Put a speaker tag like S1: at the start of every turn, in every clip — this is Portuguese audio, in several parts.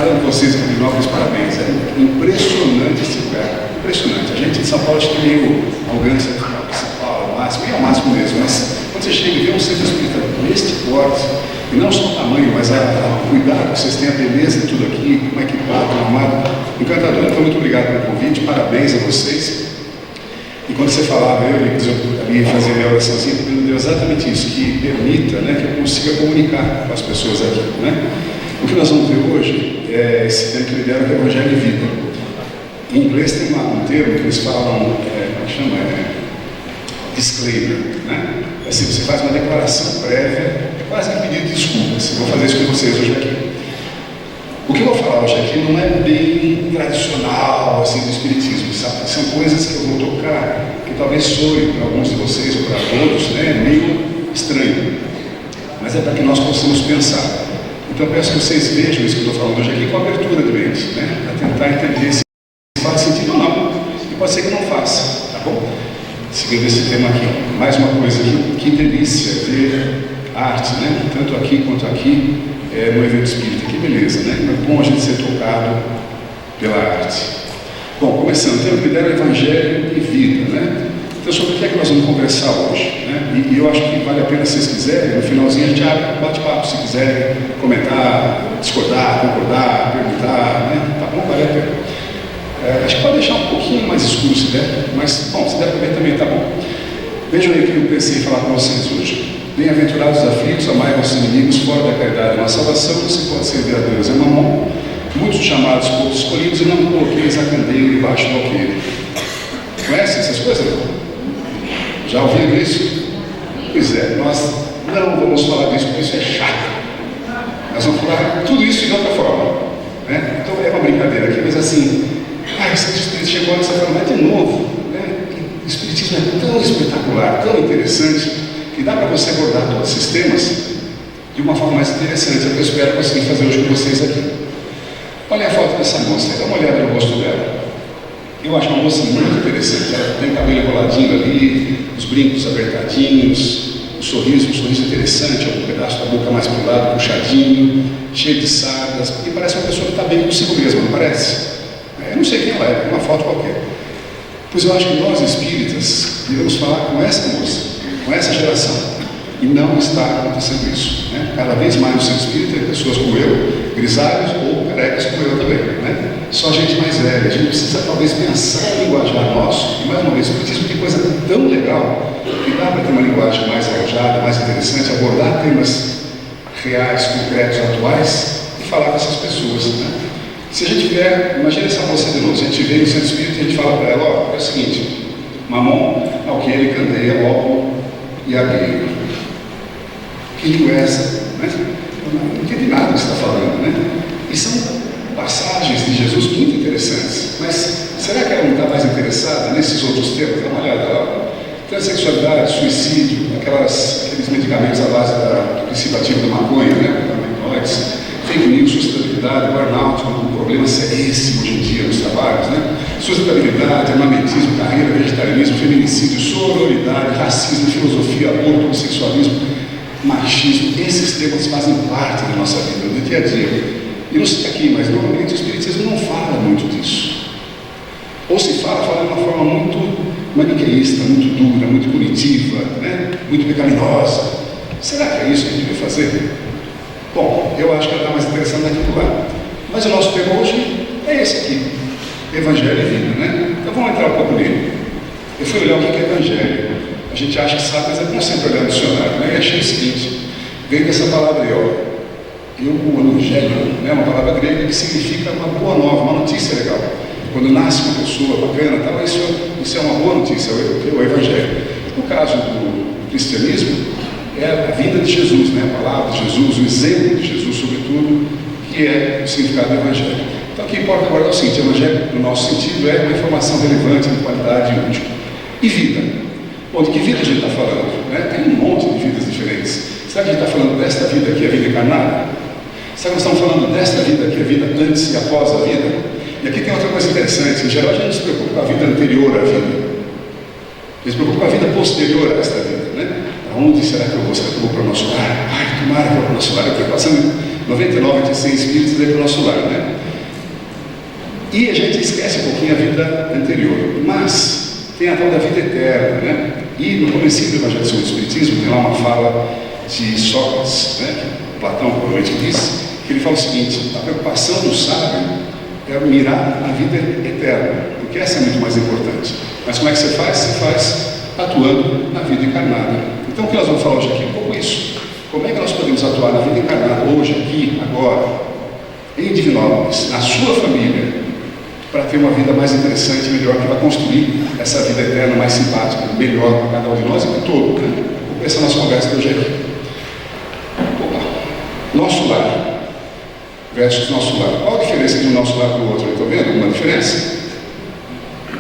S1: cada um de vocês aqui de Nobres, parabéns. É impressionante esse lugar. Impressionante. A gente de São Paulo acho que meio arrogância, São Paulo, máximo, e é o máximo mesmo, mas quando você chega e vê um centro espírita neste porte, e não só o tamanho, mas o cuidado que vocês têm, a beleza de tudo aqui, como equipado, arrumado, encantador. Então, muito obrigado pelo convite, parabéns a vocês. E quando você falava, eu ali fazer minha oraçãozinha, pedindo a Deus exatamente isso, que permita, né, que eu consiga comunicar com as pessoas aqui, né? O que nós vamos ver hoje é esse tema que ele deram, que é o Evangelho e Vida. Em inglês tem um termo que eles falam, como chama? Disclaimer, né? Assim, você faz uma declaração prévia, é quase um pedido de desculpas. Eu vou fazer isso com vocês hoje aqui. O que eu vou falar hoje aqui não é bem tradicional, assim, do Espiritismo, sabe? São coisas que eu vou tocar, que talvez soe para alguns de vocês ou para todos, né, meio estranho. Mas é para que nós possamos pensar. Então eu peço que vocês vejam isso que eu estou falando hoje aqui com abertura de mente, né? Para tentar entender se faz sentido ou não. E pode ser que não faça, tá bom? Seguindo esse tema aqui. Mais uma coisa aqui, que delícia ver arte, né? Tanto aqui quanto aqui. No evento espírita, que beleza, né? É bom a gente ser tocado pela arte. Bom, começando, temos que dar o Evangelho e Vida, né? Então, sobre o que é que nós vamos conversar hoje, né? E eu acho que vale a pena, se vocês quiserem, no finalzinho a gente abre um bate-papo, se quiserem comentar, discordar, concordar, perguntar, né? Tá bom? Vale a pena. Acho que pode deixar um pouquinho mais escuro se der, mas, bom, se der para ver também tá bom. Vejam aí o que eu pensei em falar com vocês hoje. Bem-aventurados os aflitos, amai vossos inimigos, fora da caridade uma salvação, você pode servir a Deus, é mamon. Muitos chamados, poucos escolhidos, e não coloqueis a candeia debaixo do alqueire. Conhecem essas coisas? Já ouviram isso? Pois é, nós não vamos falar disso, porque isso é chato. Nós vamos falar tudo isso de outra forma, né? Então é uma brincadeira aqui, mas assim, esse Espírito chegou e você fala, mas de novo, né? O Espiritismo é tão espetacular, tão interessante, que dá para você abordar todos esses temas de uma forma mais interessante. Eu espero conseguir fazer hoje com vocês aqui. Olha a foto dessa moça, dá uma olhada no rosto dela. Eu acho uma moça muito interessante. Ela tem o cabelo enroladinho ali, os brincos apertadinhos, um sorriso interessante, um pedaço da boca mais para o lado, puxadinho, cheio de sardas, e parece uma pessoa que está bem consigo mesma, não parece? Eu não sei quem ela é uma foto qualquer. Pois eu acho que nós espíritas devemos falar com essa moça, com essa geração, e não está acontecendo isso, né? Cada vez mais no centro espírita tem pessoas como eu, grisalhos ou carecas como eu também, né? Só gente mais velha. A gente precisa talvez pensar em linguajar nosso, e mais uma vez, o espiritismo tem coisa tão legal que dá para ter uma linguagem mais arrojada, mais interessante, abordar temas reais, concretos, atuais e falar com essas pessoas, né? Se a gente tiver, imagina essa moça de novo, se a gente vê no centro espírita e a gente fala para ela, ó, é o seguinte, mamon, alqueire, candeia, óculo e abelha. Que língua é essa? Né? Eu não entendi nada do que você está falando, né? E são passagens de Jesus muito interessantes, mas será que ela não está mais interessada nesses outros temas? Dá uma olhada lá. Transexualidade, suicídio, aqueles medicamentos à base do princípio ativo da maconha, né? Fake news, sustentabilidade, burnout, um problema seríssimo hoje em dia nos trabalhos, né? Sustentabilidade, armamentismo, carreira, vegetarianismo, feminicídio, sororidade, racismo, filosofia, aborto, homossexualismo, machismo. Esses temas fazem parte da nossa vida, do dia a dia. E não sei aqui, mas normalmente o Espiritismo não fala muito disso. Ou se fala de uma forma muito maniqueísta, muito dura, muito punitiva, né? Muito pecaminosa. Será que é isso que a gente deve fazer? Bom, eu acho que ela está mais interessada naquilo lá. Mas o nosso tema hoje é esse aqui, Evangelho e Vida, né? Então vamos entrar um pouco nele. Eu fui olhar o que é Evangelho. A gente acha que sabe, mas é como sempre olhar no dicionário, né? E achei o seguinte, vem dessa palavra aí, ó. Evangelho, né? Uma palavra grega que significa uma boa nova, uma notícia legal. Quando nasce uma pessoa bacana, tal, isso é uma boa notícia, o Evangelho. No caso do cristianismo, é a vida de Jesus, né? A palavra de Jesus, o exemplo de Jesus, sobretudo, que é o significado do Evangelho. Então, o que importa agora é o seguinte: o Evangelho, no nosso sentido, é uma informação relevante, de qualidade e útil. E vida? Bom, de que vida a gente está falando? Né? Tem um monte de vidas diferentes. Será que a gente está falando desta vida aqui, a vida encarnada? Será que nós estamos falando desta vida aqui, a vida antes e após a vida? E aqui tem outra coisa interessante: em geral, a gente não se preocupa com a vida anterior à vida. A gente se preocupa com a vida posterior a esta vida, né? Aonde será que eu vou? Será que eu vou para o nosso lar? Ai, tomara que eu vou para o nosso lar. Eu estou passando 99 de 100 espíritos é para o nosso lar, né? E a gente esquece um pouquinho a vida anterior, mas tem a tal da vida eterna, né? E no comecinho do Evangelho segundo o Espiritismo tem lá uma fala de Sócrates, né? Platão provavelmente disse, que ele fala o seguinte: a preocupação do sábio é mirar na vida eterna, porque essa é muito mais importante. Mas como é que você faz? Você faz atuando na vida encarnada. Então o que nós vamos falar hoje aqui é um pouco isso. Como é que nós podemos atuar na vida encarnada hoje, aqui, agora, em Divinópolis, na sua família, para ter uma vida mais interessante e melhor, que vai construir essa vida eterna mais simpática, melhor para cada um de nós e para todo, né? Essa é a nossa conversa de hoje aqui. Nosso lar versus nosso lar. Qual a diferença de um nosso lar para o outro? Estão vendo alguma diferença?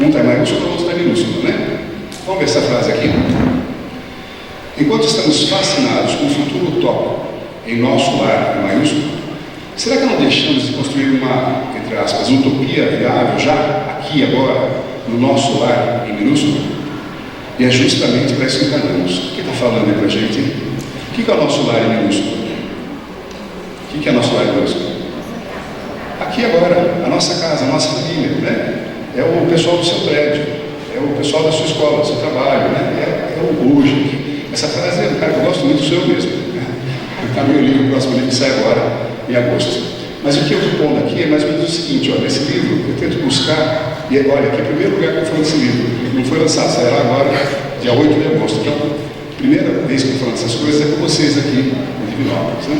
S1: Um está em maiúsculo, o outro está em minúsculo, né? Vamos ver essa frase aqui. Enquanto estamos fascinados com o futuro utópico em nosso lar em maiúsculo, será que não deixamos de construir uma, entre aspas, utopia viável já, aqui, agora, no nosso lar em minúsculo? E é justamente para isso que encarnamos. O que está falando aí para a gente? O que é o nosso lar em minúsculo? O que é nosso lar em minúsculo? Aqui agora, a nossa casa, a nossa família, né? É o pessoal do seu prédio, é o pessoal da sua escola, do seu trabalho, né? É o hoje. Essa frase é um cara que eu gosto muito, sou eu mesmo. Está no meu livro, o próximo livro que sai agora, em agosto. Mas o que eu estou pondo aqui é mais ou menos o seguinte: olha, esse livro eu tento buscar, e olha, aqui é o primeiro lugar que eu falo desse livro, não foi lançado, sairá agora, dia 8 de agosto. Então, a primeira vez que eu falo essas coisas é com vocês aqui em Divinópolis, né?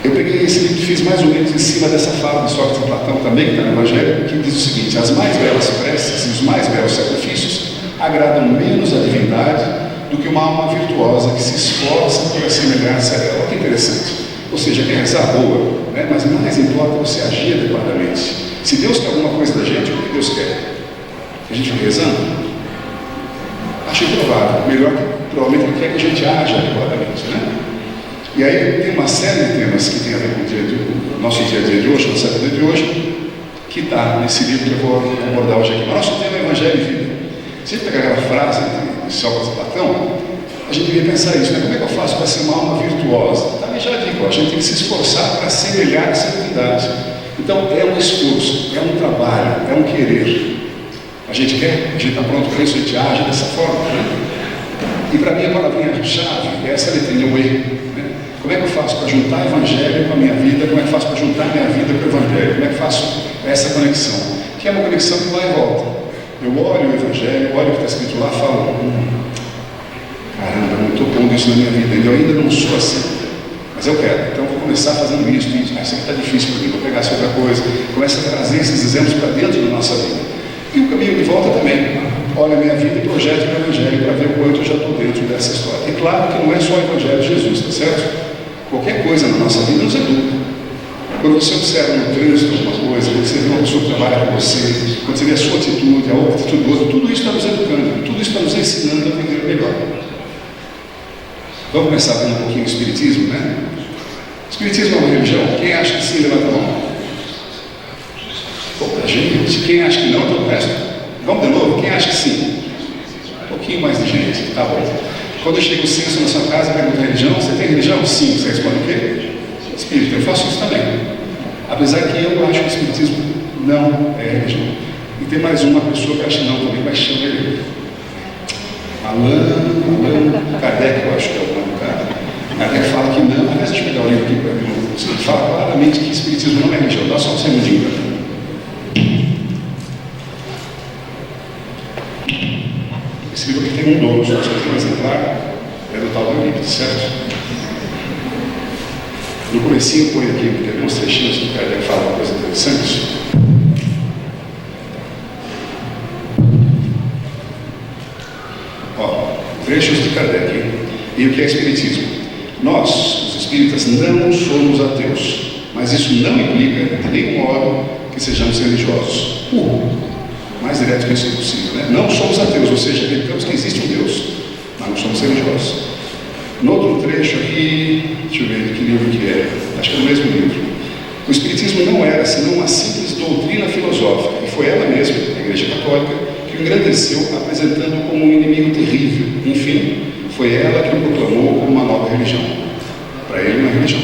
S1: Eu peguei esse livro e fiz mais ou menos em cima dessa fala de Sócrates e Platão também, que está no Evangelho, que diz o seguinte: as mais belas preces e os mais belos sacrifícios agradam menos a divindade do que uma alma virtuosa que se esforça por assemelhar-se a ela. Olha que interessante. Ou seja, quer rezar boa, né? Mas mais importa você agir adequadamente. Se Deus quer alguma coisa da gente, o que Deus quer? Que a gente fique rezando? Acho improvável. Melhor que provavelmente Ele quer que a gente haja adequadamente, né? E aí tem uma série de temas que tem a ver com o nosso dia a dia de hoje, nossa vida de hoje, que está nesse livro que eu vou abordar hoje aqui. O nosso tema é Evangelho e Vida. Se a gente pegar aquela frase de Sócrates e Platão, a gente devia pensar isso, né? Como é que eu faço para ser uma alma virtuosa? Está ali já digo, a gente tem que se esforçar para semelhar-se à divindade. Então é um esforço, é um trabalho, é um querer. A gente quer, a gente está pronto para isso, a gente age dessa forma, né? E para mim a palavrinha-chave é essa letrinha, o E, né? Como é que eu faço para juntar o Evangelho com a minha vida? Como é que eu faço para juntar a minha vida com o Evangelho? Como é que eu faço essa conexão? Que é uma conexão que vai e volta. Eu olho o Evangelho, olho o que está escrito lá e falo: caramba, não estou pondo isso na minha vida, eu ainda não sou assim, mas eu quero, então eu vou começar fazendo isso, isso aqui está difícil para mim, vou pegar essa outra coisa, começa a trazer esses exemplos para dentro da nossa vida. E o caminho de volta também, olha a minha vida e projeta o Evangelho para ver o quanto eu já estou dentro dessa história. E claro que não é só o Evangelho de Jesus, está certo? Qualquer coisa na nossa vida nos educa. Quando você observa no trânsito alguma coisa, quando você vê uma pessoa que trabalha com você, quando você vê a sua atitude, a outra atitude do outro, tudo isso está nos educando, tudo isso está nos ensinando a aprender melhor. Vamos começar vendo um pouquinho o Espiritismo, né? Espiritismo é uma religião? Quem acha que sim, levanta a mão. Pouca gente. Quem acha que não, então o resto. Vamos de novo, quem acha que sim? Um pouquinho mais de gente, tá bom. Quando eu chego o censo na sua casa, pergunto a religião: você tem religião? Sim. Você responde o quê? Espírito. Eu faço isso também. Apesar que eu acho que o Espiritismo não é religião. E tem mais uma pessoa que acha não também, mas chama ele Allan Kardec, eu acho que é o nome do cara. Kardec fala que não. Aliás, deixa eu pegar o livro aqui para mim. Ele fala claramente que o Espiritismo não é religião. Dá só um segundinho para mim. Esse livro aqui tem um dono, só que tem um exemplar, é do tal do livro, certo? No comecinho, põe aqui, tem alguns trechinhos que o Kardec fala uma coisa interessante. Ó, trechos de Kardec. E o que é Espiritismo? Nós, os espíritas, não somos ateus, mas isso não implica, de nenhum modo, que sejamos religiosos. Mais direto que isso é possível, né? Não somos ateus, ou seja, acreditamos que existe um Deus, mas não somos religiosos. No outro trecho aqui, deixa eu ver que livro que é, acho que é o mesmo livro. O Espiritismo não era senão uma simples doutrina filosófica, e foi ela mesma, a Igreja Católica, que o engrandeceu, apresentando como um inimigo terrível. Enfim, foi ela que o proclamou como uma nova religião. Para ele, uma religião.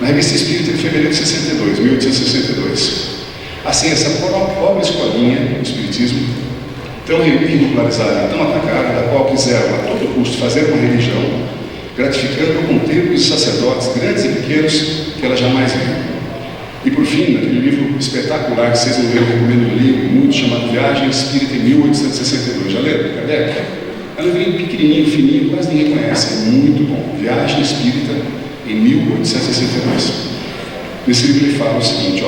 S1: na Revista Espírita de fevereiro de 62, 1862. Assim, essa pobre escolinha do Espiritismo, tão ridicularizada e tão atacada, da qual quiseram a todo custo fazer uma religião, gratificando com templos e sacerdotes, grandes e pequenos, que ela jamais viu. E por fim, naquele livro espetacular que vocês não leram, eu recomendo um livro muito chamado Viagem Espírita em 1862. Já leram, Kardec? É um livro pequenininho, fininho, quase ninguém conhece, é muito bom. Viagem Espírita em 1862. Nesse livro ele fala o seguinte,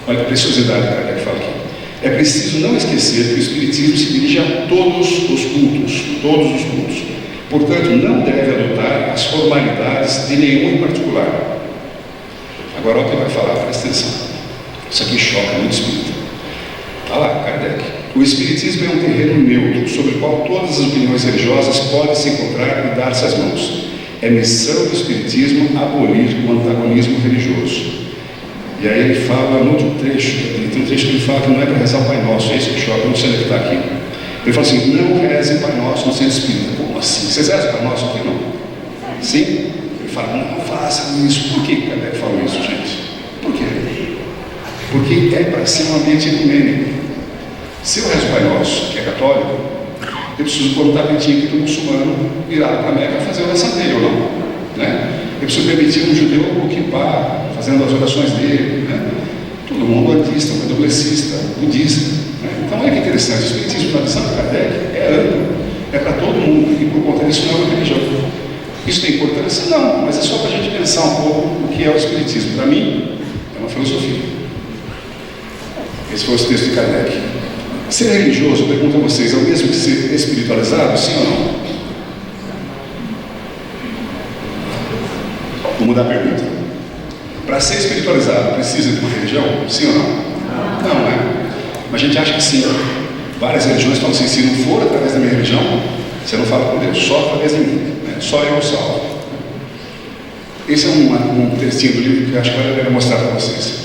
S1: olha a preciosidade que Kardec fala aqui. É preciso não esquecer que o Espiritismo se dirige a todos os cultos. Portanto, não deve adotar as formalidades de nenhum em particular. Agora, olha o que vai falar, presta atenção. Isso aqui choca muito espírita. Está lá, Kardec. O Espiritismo é um terreno neutro, sobre o qual todas as opiniões religiosas podem se encontrar e dar-se as mãos. É missão do Espiritismo abolir o antagonismo religioso. E aí ele fala no outro trecho, tem um trecho que ele fala que não é para rezar o Pai Nosso, é isso que choca, eu não sei onde está aqui. Ele fala assim, não reze o Pai Nosso no centro espírita. Como assim? Vocês rezam o Pai Nosso aqui não? Sim? Ele fala, não façam isso. Por que Kardec falou isso, gente? Por quê? Porque é para ser um ambiente ecumênico. Se eu rezo o Pai Nosso, que é católico, eu preciso pôr um tapetinho aqui do muçulmano virado para a Meca fazer a oração dele ou não, né? Eu preciso permitir um judeu ocupar, fazendo as orações dele, né? Todo mundo budista, candomblessista, budista, né? Então olha que interessante, o Espiritismo, na visão de Kardec, é amplo, é para todo mundo, e por conta disso não é uma religião. Isso tem importância? Não, mas é só para a gente pensar um pouco o que é o Espiritismo. Para mim, é uma filosofia. Esse foi o texto de Kardec. Ser religioso, eu pergunto a vocês, é o mesmo que ser espiritualizado, sim ou não? Vou mudar a pergunta. Para ser espiritualizado, precisa de uma religião? Sim ou não? Não, né? Mas a gente acha que sim. Várias religiões falam assim, se não for através da minha religião, você não fala com Deus, só através de mim, né? Só eu salvo. Esse é um textinho do livro que eu acho que vale a pena mostrar para vocês.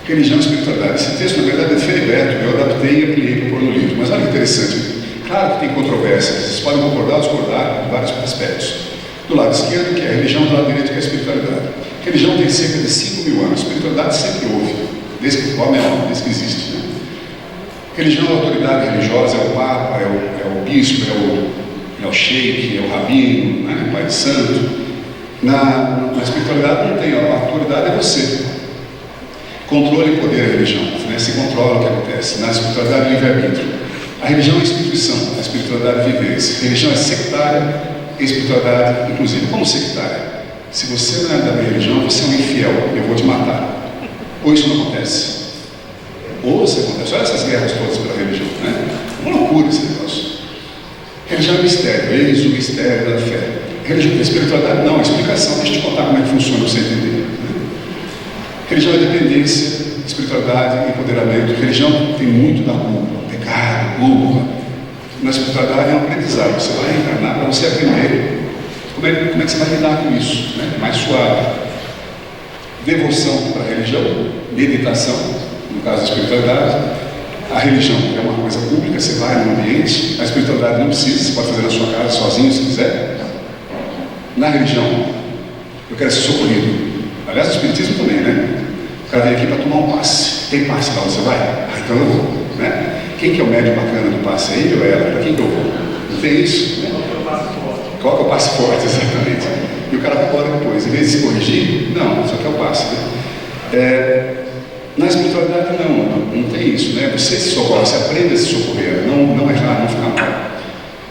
S1: Religião e espiritualidade. Esse texto, na verdade, é de Feliberto, eu adaptei e ampliei para pôr no livro. Mas olha que interessante. Claro que tem controvérsias, vocês podem concordar ou discordar em vários aspectos. Do lado esquerdo, que é a religião, do lado direito, que é a espiritualidade. A religião tem cerca de 5.000 anos, a espiritualidade sempre houve, desde que o homem é homem, desde que existe. Né? Religião é a autoridade religiosa, é o Papa, é o Bispo, é o Sheik, é o Rabino, né? O Pai de Santo. Na espiritualidade não tem, a autoridade é você. Controle e poder é a religião, né? Se controla o que acontece. Na espiritualidade, livre-arbítrio. A religião é instituição, a espiritualidade é vivência. A religião é sectária, a espiritualidade, inclusive, como sectária. Se você não é da minha religião, você é um infiel, eu vou te matar. Ou isso não acontece. Ou isso acontece. Olha essas guerras todas pela religião, né? Uma loucura esse negócio. Religião é mistério, eis o mistério da fé. Religião, a espiritualidade não, a explicação. Deixa eu te contar como é que funciona para você entender. Religião é dependência, espiritualidade, empoderamento. Religião tem muito da culpa, pecado, culpa. Na espiritualidade é um aprendizado. Você vai reencarnar para você aprender como é que você vai lidar com isso, né? Mais suave. Devoção para a religião, meditação, no caso da espiritualidade. A religião é uma coisa pública, você vai no ambiente. A espiritualidade não precisa, você pode fazer na sua casa sozinho se quiser. Na religião, eu quero ser socorrido. Aliás, o espiritismo também, né? O cara vem aqui para tomar um passe. Tem passe lá onde você vai? Ah, então eu vou, né? Quem que é o médico bacana do passe? É ele ou ela? Para quem que eu vou? Não tem isso, né? Qual que é o passe forte, exatamente? E o cara vai embora depois. Em vez de se corrigir, não, só que é o passe, né? Na espiritualidade, não tem isso, né? Você se socorre, você aprende a se socorrer, não errar, não ficar mal.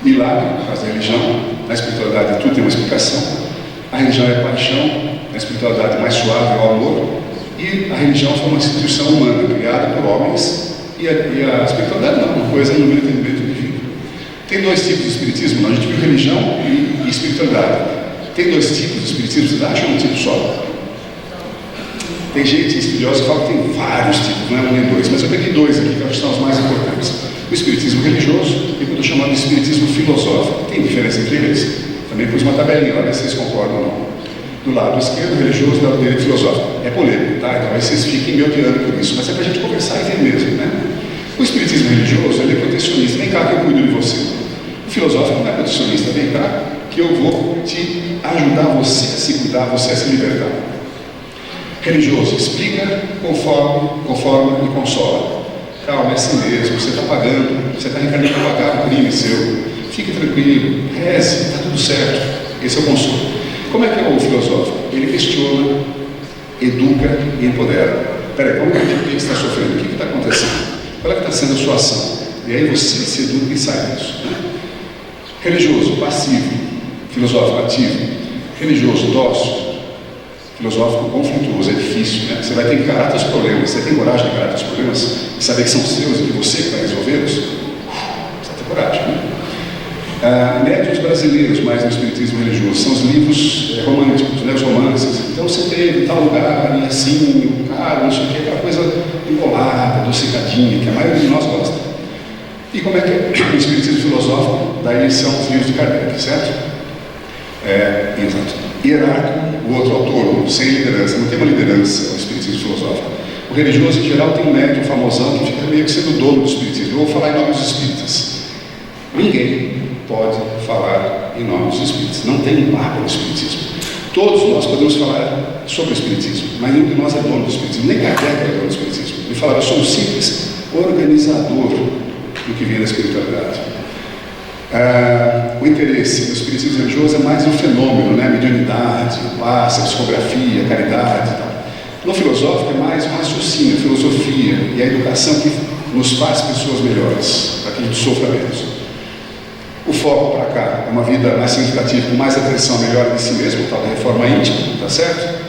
S1: Milagre, no caso da religião, na espiritualidade tudo tem uma explicação. A religião é paixão, na espiritualidade mais suave é o amor, e a religião foi uma instituição humana criada por homens, e a espiritualidade não, uma coisa no meu entendimento divino. Tem dois tipos de espiritismo, não? A gente viu religião e espiritualidade. Tem dois tipos de espiritismo, vocês acham um tipo só? Tem gente estudiosa que fala que tem vários tipos, não é um nem dois, mas eu peguei dois aqui que eu acho que são os mais importantes. O espiritismo religioso e o que eu estou chamando de espiritismo filosófico. Tem diferença entre eles? Também pus uma tabelinha, olha se vocês concordam ou não. Do lado esquerdo religioso, do lado direito filosófico. É polêmico, tá? Então aí vocês fiquem me odiando por isso, mas é para a gente conversar e ver mesmo, né? O espiritismo religioso, ele é protecionista. Vem cá que eu cuido de você. O filosófico não é protecionista. Vem cá que eu vou te ajudar você a se cuidar, você a se libertar. Religioso, explica, conforma e consola. Calma, é assim mesmo, você está pagando, você está reencarnando para pagar um crime seu. Fique tranquilo, reze, está tudo certo. Esse é o consolo. Como é que é o filosófico? Ele questiona, educa e empodera. Peraí, vamos ver o que você está sofrendo, o que está acontecendo, qual é que está sendo a sua ação. E aí você se educa e sai disso. Né? Religioso, passivo. Filosófico, ativo. Religioso, dócil. Filosófico, conflituoso, é difícil, né? Você vai ter que encarar seus problemas. Você tem coragem de encarar seus problemas e saber que são seus e que você vai resolvê-los? Precisa ter coragem, né? Médiuns brasileiros, mais no espiritismo religioso, são os livros românticos, né? Os romances. Então você teve tal lugar, e assim, o cara, não sei o que, aquela coisa embolada, adocicadinha, que a maioria de nós gosta. E como é que é o espiritismo filosófico? Daí são os livros de Kardec, certo? Exato. Hierárquico, o outro autor, sem liderança, não tem uma liderança no espiritismo filosófico. O religioso, em geral, tem um médium famosão que fica meio que sendo dono do espiritismo. Eu vou falar em nome dos espíritas. Ninguém pode falar em nome dos espíritas. Não tem marca no espiritismo. Todos nós podemos falar sobre o espiritismo, mas nenhum de nós é dono do espiritismo. Nem Kardec é dono do espiritismo. Ele falava, eu sou um simples organizador do que vem da espiritualidade. O interesse do espiritismo religioso é mais um fenômeno, né? Mediunidade, passe, psicografia, caridade e tal. No filosófico é mais um raciocínio, filosofia e a educação que nos faz pessoas melhores, para que a gente sofra menos. O foco para cá é uma vida mais significativa, com mais atenção, melhor de si mesmo, tal da reforma íntima, tá certo?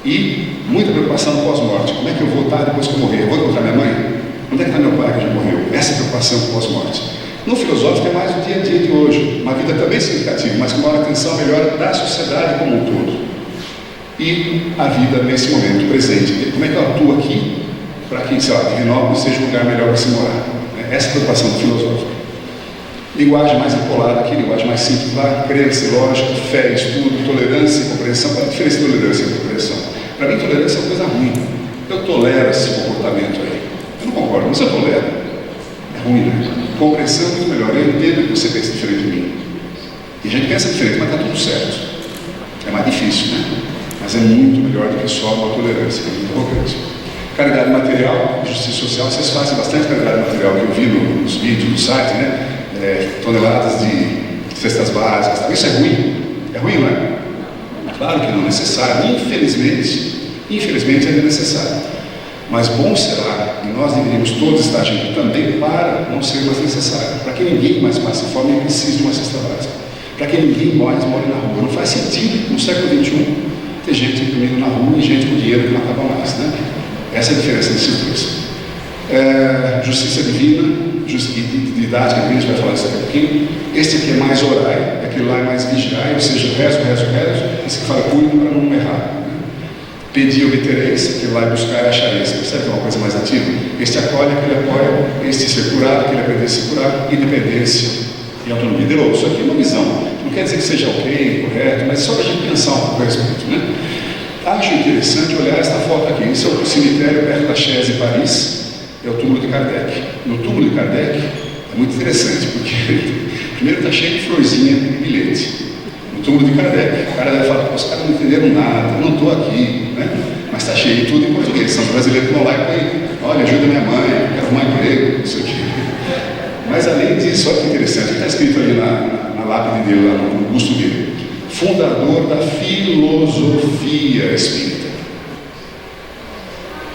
S1: E muita preocupação no pós-morte. Como é que eu vou estar depois que eu morrer? Eu vou encontrar minha mãe? Onde é que está meu pai que já morreu? Essa é a preocupação pós-morte. No filosófico é mais o dia a dia de hoje, uma vida também significativa, mas com maior atenção melhor da sociedade como um todo. E a vida nesse momento presente. Como é que eu atuo aqui para que, sei lá, Divinópolis seja um lugar melhor para se morar? Essa é a preocupação do filosófico. Linguagem mais empolada aqui, linguagem mais simples lá, crença, lógica, fé, estudo, tolerância e compreensão. Qual é a diferença de tolerância e compreensão? Para mim, tolerância é uma coisa ruim. Eu tolero esse comportamento aí. Eu não concordo, mas eu tolero. É ruim, né? Compreensão é muito melhor. Eu entendo que você pensa diferente de mim. E a gente pensa diferente, mas está tudo certo. É mais difícil, né? Mas é muito melhor do que só uma tolerância, que é muito arrogante. Caridade material, justiça social, vocês fazem bastante caridade material que eu vi nos vídeos, no site, né? Toneladas de cestas básicas, isso é ruim? É ruim, não é? Claro que não é necessário, infelizmente ainda é necessário. Mas bom será, e nós deveríamos todos estar agindo também para não ser mais necessário, para que ninguém mais passe fome e precise de uma cesta básica, para que ninguém mais more na rua. Não faz sentido, no século XXI, ter gente imprimindo na rua e gente com dinheiro que não acaba mais, né? Essa é a diferença desses dois. Justiça divina, didática, a gente vai falar disso daqui a pouquinho. Este aqui é mais orai, aquele lá é mais vigiai, ou seja, rezo. Esse que fala cuide para não errar. Pedir, obtereis, aquele lá é buscar e achareis. Percebe que é uma coisa mais ativa? Este acolhe, aquele apoia, este ser curado, aquele aprender a se curar, independência e autonomia. De novo, isso aqui é uma visão. Não quer dizer que seja ok, correto, mas só para a gente pensar um pouco a respeito, né? Acho interessante olhar esta foto aqui. Esse é o cemitério perto da Chese, em Paris. É o túmulo de Kardec. No túmulo de Kardec é muito interessante, porque primeiro está cheio de florzinha e bilhete. No túmulo de Kardec, o cara deve falar, os caras não entenderam nada, eu não estou aqui, né? Mas está cheio de tudo em português. São brasileiros que vão lá e põem, olha, ajuda minha mãe, quero arrumar emprego, isso aqui. Mas além disso, olha que interessante, está escrito ali na lápide dele, lá no busto dele, fundador da filosofia espírita.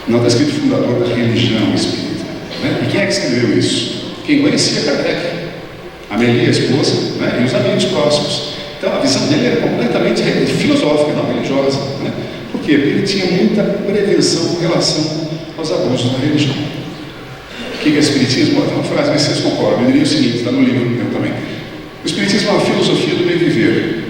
S1: Não está escrito fundador da religião espírita, né? E quem é que escreveu isso? Quem conhecia Kardec, Amélie, a esposa, né? E os amigos próximos. Então a visão dele era completamente filosófica, não religiosa, né? Por quê? Porque ele tinha muita prevenção com relação aos abusos da religião. O que é espiritismo? Tem uma frase, mas vocês concordam. Eu diria o seguinte, está no livro meu também. O espiritismo é uma filosofia do bem viver,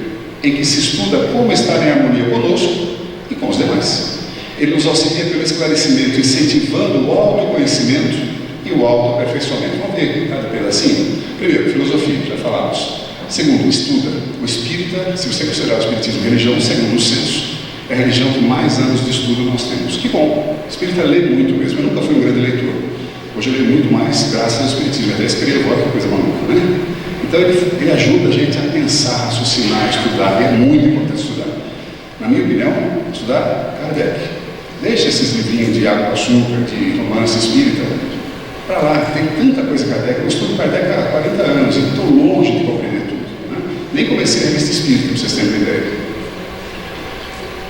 S1: em que se estuda como estar em harmonia conosco e com os demais. Ele nos auxilia pelo esclarecimento, incentivando o autoconhecimento e o autoaperfeiçoamento. Vamos ver cada pedacinho. Primeiro, filosofia, já falamos. Segundo, estuda. O espírita, se você considerar o espiritismo religião, segundo o censo, é a religião que mais anos de estudo nós temos. Que bom! O espírita lê muito mesmo. Eu nunca fui um grande leitor. Hoje eu leio muito mais, graças ao espiritismo. Até escrevo, olha que coisa maluca, né? Então ele ajuda a gente a pensar, raciocinar, estudar. É muito importante estudar. Na minha opinião, estudar Kardec. Deixa esses livrinhos de água com açúcar, de romance espírita, para lá, tem tanta coisa Kardec. Eu estudo Kardec há 40 anos, e estou longe de compreender tudo. Né? Nem comecei a revista espírita, para vocês terem uma ideia.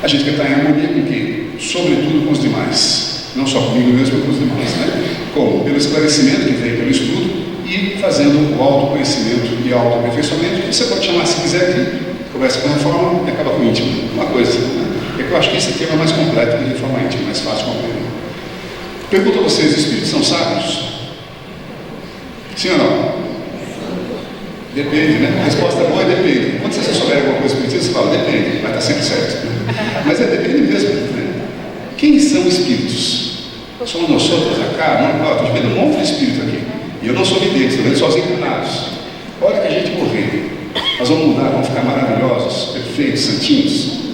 S1: A gente quer estar em harmonia com quem? Sobretudo com os demais. Não só comigo mesmo, mas com os demais. Né? Como? Pelo esclarecimento que veio pelo estudo e fazendo o autoconhecimento e autoaperfeiçoamento, que você pode chamar, se quiser, de começa com a reforma e acaba com o íntimo. Uma coisa. Né? É que eu acho que esse tema é mais completo que reforma íntima, mais fácil de compreender. Pergunto a vocês, os espíritos são sábios? Sim ou não? Depende, né? A resposta boa é depende. Quando você souber alguma coisa espiritismo, você fala depende, mas está sempre certo. Né? Mas é depende mesmo. Né? Quem são espíritos? Somos nós outros acá? Não, estou vendo um monte de espírito aqui. E eu não sou vidente, estou vendo só os encarnados. A hora que a gente morrer, nós vamos mudar, vamos ficar maravilhosos, perfeitos, santinhos.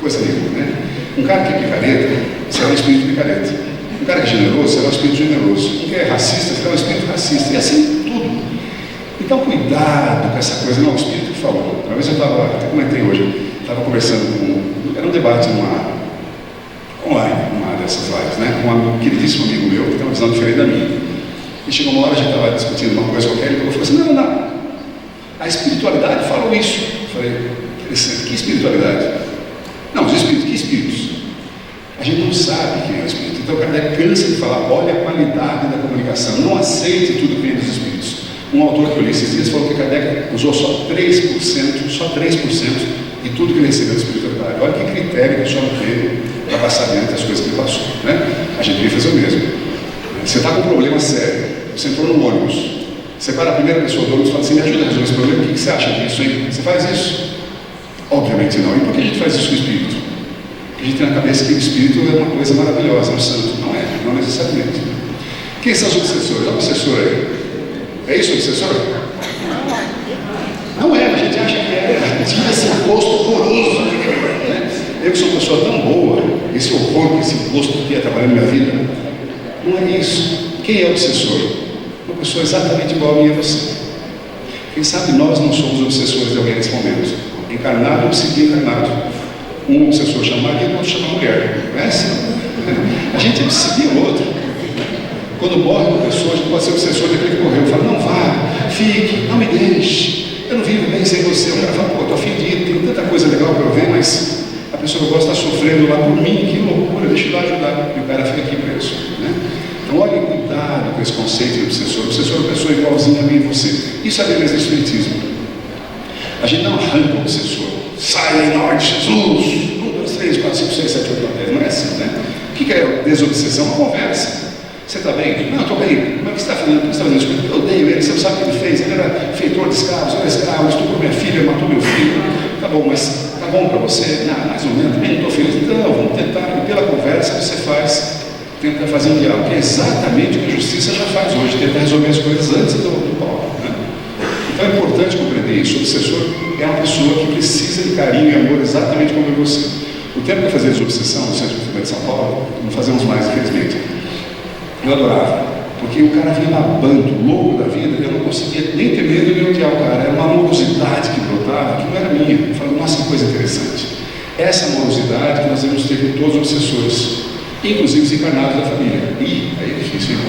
S1: Coisa nenhuma, né? Um cara que é picareta, será um espírito picareta. Um cara que é generoso, será um espírito generoso. Um que é racista, será um espírito racista. E assim, tudo. Então, cuidado com essa coisa. Não, o espírito que falou. Uma vez eu estava, até comentei hoje, estava conversando com... Era um debate online, numa dessas lives, né? Com um queridíssimo amigo meu, que tem uma visão diferente da minha. E chegou uma hora, a gente estava discutindo uma coisa qualquer, e ele falou assim, não, a espiritualidade falou isso. Eu falei, interessante, que espiritualidade? Não, os espíritos, que espíritos? A gente não sabe quem é o espírito. Então, o Kardec cansa de falar, olha a qualidade da comunicação, não aceite tudo que vem dos espíritos. Um autor que eu li esses dias falou que Kardec usou só 3% de tudo que ele recebeu da espiritualidade. Olha que critério que o senhor teve para passar adiante as coisas que ele passou. Né? A gente devia fazer o mesmo. Você está com um problema sério, você entrou no ônibus, você para a primeira pessoa do ônibus e fala assim, me ajuda a resolver esse problema, o que você acha disso, hein? Você faz isso? Obviamente não. E por que a gente faz isso com o espírito? Porque a gente tem na cabeça que o espírito é uma coisa maravilhosa, um santo. Não é, não necessariamente. Quem são os obsessores? Olha o obsessor aí. É isso o obsessor? Não é, a gente acha que é. A gente tinha esse gosto horroroso. Né? Eu que sou uma pessoa tão boa, esse horror que esse gosto que ia trabalhando na minha vida, não é isso. Quem é o obsessor? Uma pessoa exatamente igual a mim e a você. Quem sabe nós não somos obsessores de alguém nesse momento. Encarnado ou psique-encarnado. Um obsessor chama marido, outro chama mulher. Conhece? A gente obsedia o outro. Quando morre uma pessoa, a gente pode ser obsessor daquele que morreu. Fala, não vá, fique, não me deixe. Eu não vivo bem sem você. O cara fala, pô, estou ofendido, tem tanta coisa legal para eu ver, mas a pessoa que eu gosto está sofrendo lá por mim, que loucura, deixa eu lá ajudar. E o cara fica aqui preso. Né? Então, olhem, cuidado com esse conceito de obsessor. O obsessor é uma pessoa igualzinha a mim e você. Isso é a beleza do espiritismo. A gente não arranca o obsessor. Sai em nome de Jesus. 1, 2, 3, 4, 5, 6, 7, 8, 9, 10. Não é assim, né? O que é desobsessão? Uma conversa. Você está bem? Não, estou bem. Mas o que você está fazendo? O que você está fazendo? Eu odeio ele. Você não sabe o que ele fez? Ele era feitor de escravos, eu era escravo, estuprou minha filha, matou meu filho. Tá bom, mas tá bom para você? Não, mais ou menos. Também não estou feliz. Então, vamos tentar. E pela conversa você tenta fazer um diálogo. Que é exatamente o que a justiça já faz hoje. Tenta resolver as coisas antes do pau. Né? Então é importante compreender isso. O obsessor é uma pessoa que precisa de carinho e amor exatamente como você. O tempo que eu fazia desobsessão no Centro de Futebol de São Paulo, não fazemos mais, infelizmente. Eu adorava, porque o cara vinha babando, louco da vida, eu não conseguia nem ter medo de odiar o cara, era uma amorosidade que brotava, que não era minha. Eu falei, nossa, que coisa interessante. Essa amorosidade que nós devemos ter com todos os obsessores, inclusive os encarnados da família. Ih, aí é difícil, hein?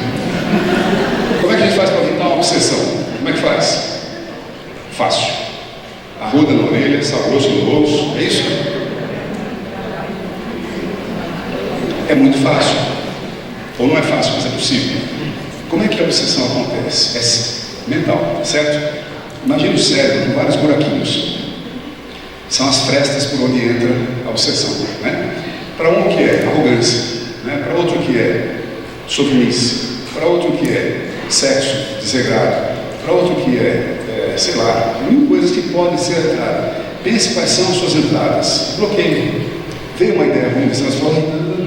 S1: Como é que a gente faz para evitar uma obsessão? Como é que faz? Fácil. Arruda na orelha, saboroso no bolso, é isso? É muito fácil. Ou não é fácil, mas é possível. Como é que a obsessão acontece? É mental, certo? Imagina o cérebro com vários buraquinhos. São as frestas por onde entra a obsessão. Né? Para um que é arrogância, né? Para outro que é sofrimento, para outro que é sexo desregrado, para outro que sei lá, mil coisas que podem ser entradas. Pense quais são as suas entradas. Bloqueie. Veio uma ideia ruim, você falou,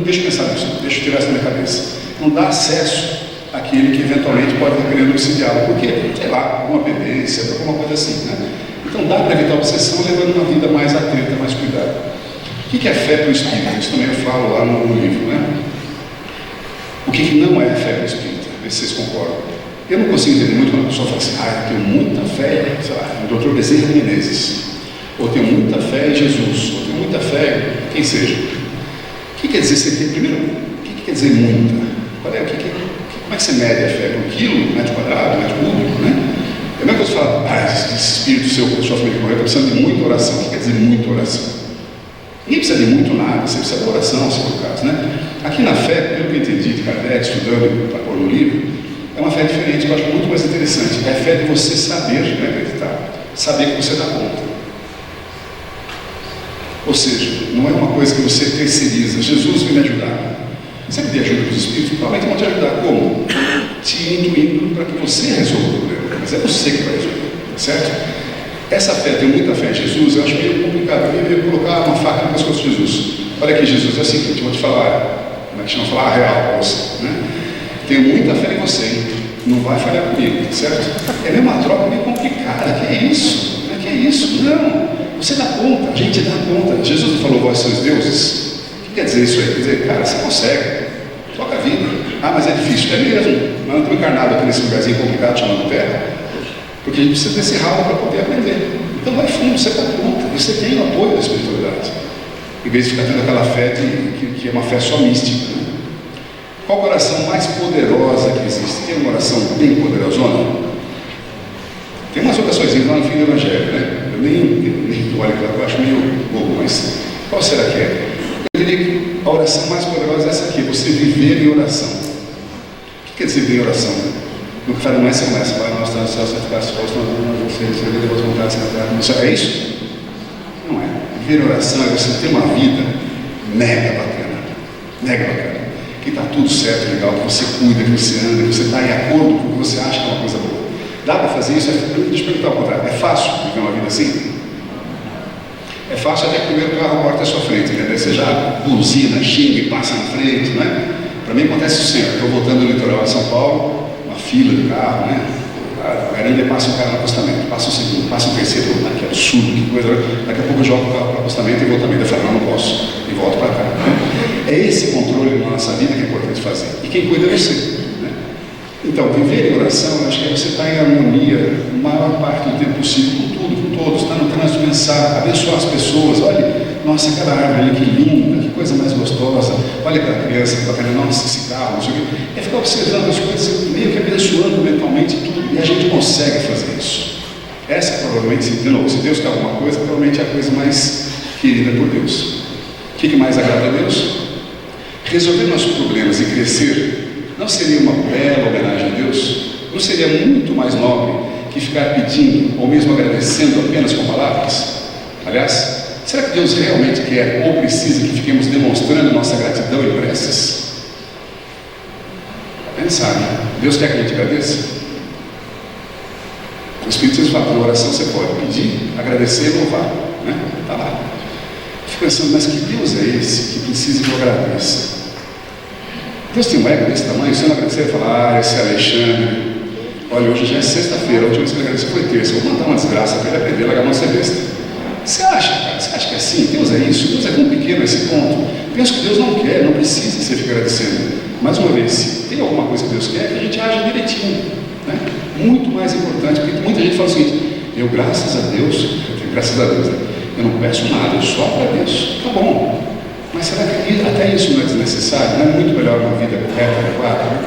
S1: deixa eu pensar nisso, deixa eu tirar isso da minha cabeça. Não dá acesso àquele que eventualmente pode estar querendo obsidiá-lo, porque, sei lá, alguma pendência, alguma coisa assim, né? Então dá para evitar a obsessão levando uma vida mais atenta, mais cuidado. O que é fé para o espírito? Isso também eu falo lá no livro, né? O que não é fé para o espírito? Vê se vocês concordam. Eu não consigo entender muito quando a pessoa fala assim, eu tenho muita fé, sei lá, no Dr. Bezerra Menezes, ou tenho muita fé em Jesus, ou tenho muita fé em quem seja. O que quer dizer você ter? Primeiro, o que quer dizer muita? Como é que você mede a fé? Por quilo, metro quadrado, metro cúbico, né? É a mesma coisa que fala, esse espírito seu, que a sua família morreu, está precisando de muita oração. O que quer dizer muita oração? Ninguém precisa de muito nada, você precisa de oração, se for o caso, né? Aqui na fé, pelo que eu entendi de Kardec, estudando para pôr no livro, é uma fé diferente, que eu acho muito mais interessante. É a fé de você saber, né, acreditar, saber que você dá conta. Ou seja, não é uma coisa que você terceiriza. Jesus vem me ajudar. Você pedir ajuda dos Espíritos, provavelmente vão te ajudar. Como? Te intuindo para que você resolva o problema. Mas é você que vai resolver, certo? Essa fé, ter muita fé em Jesus, eu acho meio complicado. Eu ia colocar uma faca no pescoço de Jesus. Olha aqui, Jesus, é o seguinte, eu vou te falar, como é que chama? Falar a real para você, né? Tenho muita fé em você, hein? Não vai falhar comigo, certo? É mesmo uma troca meio complicada. Que é isso? Que é isso? Não. Você dá conta, a gente dá conta. Jesus não falou, vós sois deuses? O que quer dizer isso aí? Quer dizer, cara, você consegue. Toca a vida. Ah, mas é difícil. É mesmo. Mas eu estou encarnado aqui nesse lugarzinho complicado chamado Terra, porque a gente precisa desse ralo para poder aprender. Então vai fundo, você dá conta. Você tem o apoio da espiritualidade. Em vez de ficar tendo aquela fé que é uma fé só mística. Né? Qual a oração mais poderosa que existe? Tem uma oração bem poderosona? Tem umas orações lá no fim do Evangelho, né? Eu nem olho para lá, eu acho meio bobo, mas qual será que é? Eu diria que a oração mais poderosa é essa aqui, você viver em oração. O que quer dizer viver em oração? No que fala, não é você começa, vai, nós estamos no céu, santificado seja o vosso nome, você deve vossa vontade, santificado. É isso? Não é. Viver em oração é você ter uma vida mega bacana, que está tudo certo, legal, que você cuida, que você anda, que você está em acordo com o que você acha que é uma coisa boa. Dá para fazer isso? Deixa eu perguntar ao contrário. É fácil viver uma vida assim? É fácil até que o primeiro carro corta à sua frente, né? Daí você já buzina, xinga e passa na frente, né? Para mim acontece isso sempre. Estou voltando do litoral de São Paulo, uma fila de carro, né? Ainda passa um cara no acostamento, passa um segundo, passa um terceiro, que absurdo, que coisa. Daqui a pouco eu jogo o carro para o acostamento e vou também. Eu falo, não posso, e volto para cá. Né? É esse controle na nossa vida que é importante fazer. E quem cuida é você. Então, viver em oração, eu acho que é você estar em harmonia a maior parte do tempo possível com tudo, com todos, estar no trânsito, pensar, abençoar as pessoas. Olha, nossa, aquela árvore ali, que linda, que coisa mais gostosa. Olha aquela criança que está tendo, nossa, esse carro, não sei o quê. É ficar observando as coisas, meio que abençoando mentalmente tudo. E a gente consegue fazer isso. Essa provavelmente, de novo, se Deus quer alguma coisa, provavelmente é a coisa mais querida por Deus. O que mais agrada a Deus? Resolver nossos problemas e crescer. Não seria uma bela homenagem a Deus? Não seria muito mais nobre que ficar pedindo ou mesmo agradecendo apenas com palavras? Aliás, será que Deus realmente quer ou precisa que fiquemos demonstrando nossa gratidão e preces? Pensar, né? Deus quer que a gente agradeça? O Espiritismo fala que na oração você pode pedir, agradecer e louvar, né? Está lá. Fico pensando, mas que Deus é esse que precisa que eu agradeça? Deus tem um ego desse tamanho, se eu não agradecer, eu falar, esse é Alexandre, olha, hoje já é sexta-feira, a última vez que ele agradeceu foi terça, vou mandar uma desgraça para ele aprender a largar uma besta. Você acha, cara? Você acha que é assim? Deus é isso? Deus é tão pequeno nesse ponto? Penso que Deus não quer, não precisa que você fique agradecendo. Mais uma vez, se tem alguma coisa que Deus quer, que a gente haja direitinho, né? Muito mais importante, porque muita gente fala o seguinte, eu graças a Deus, né? Eu não peço nada, eu só agradeço, tá bom. Mas será que até isso não é desnecessário? Não é muito melhor uma vida correta, adequada?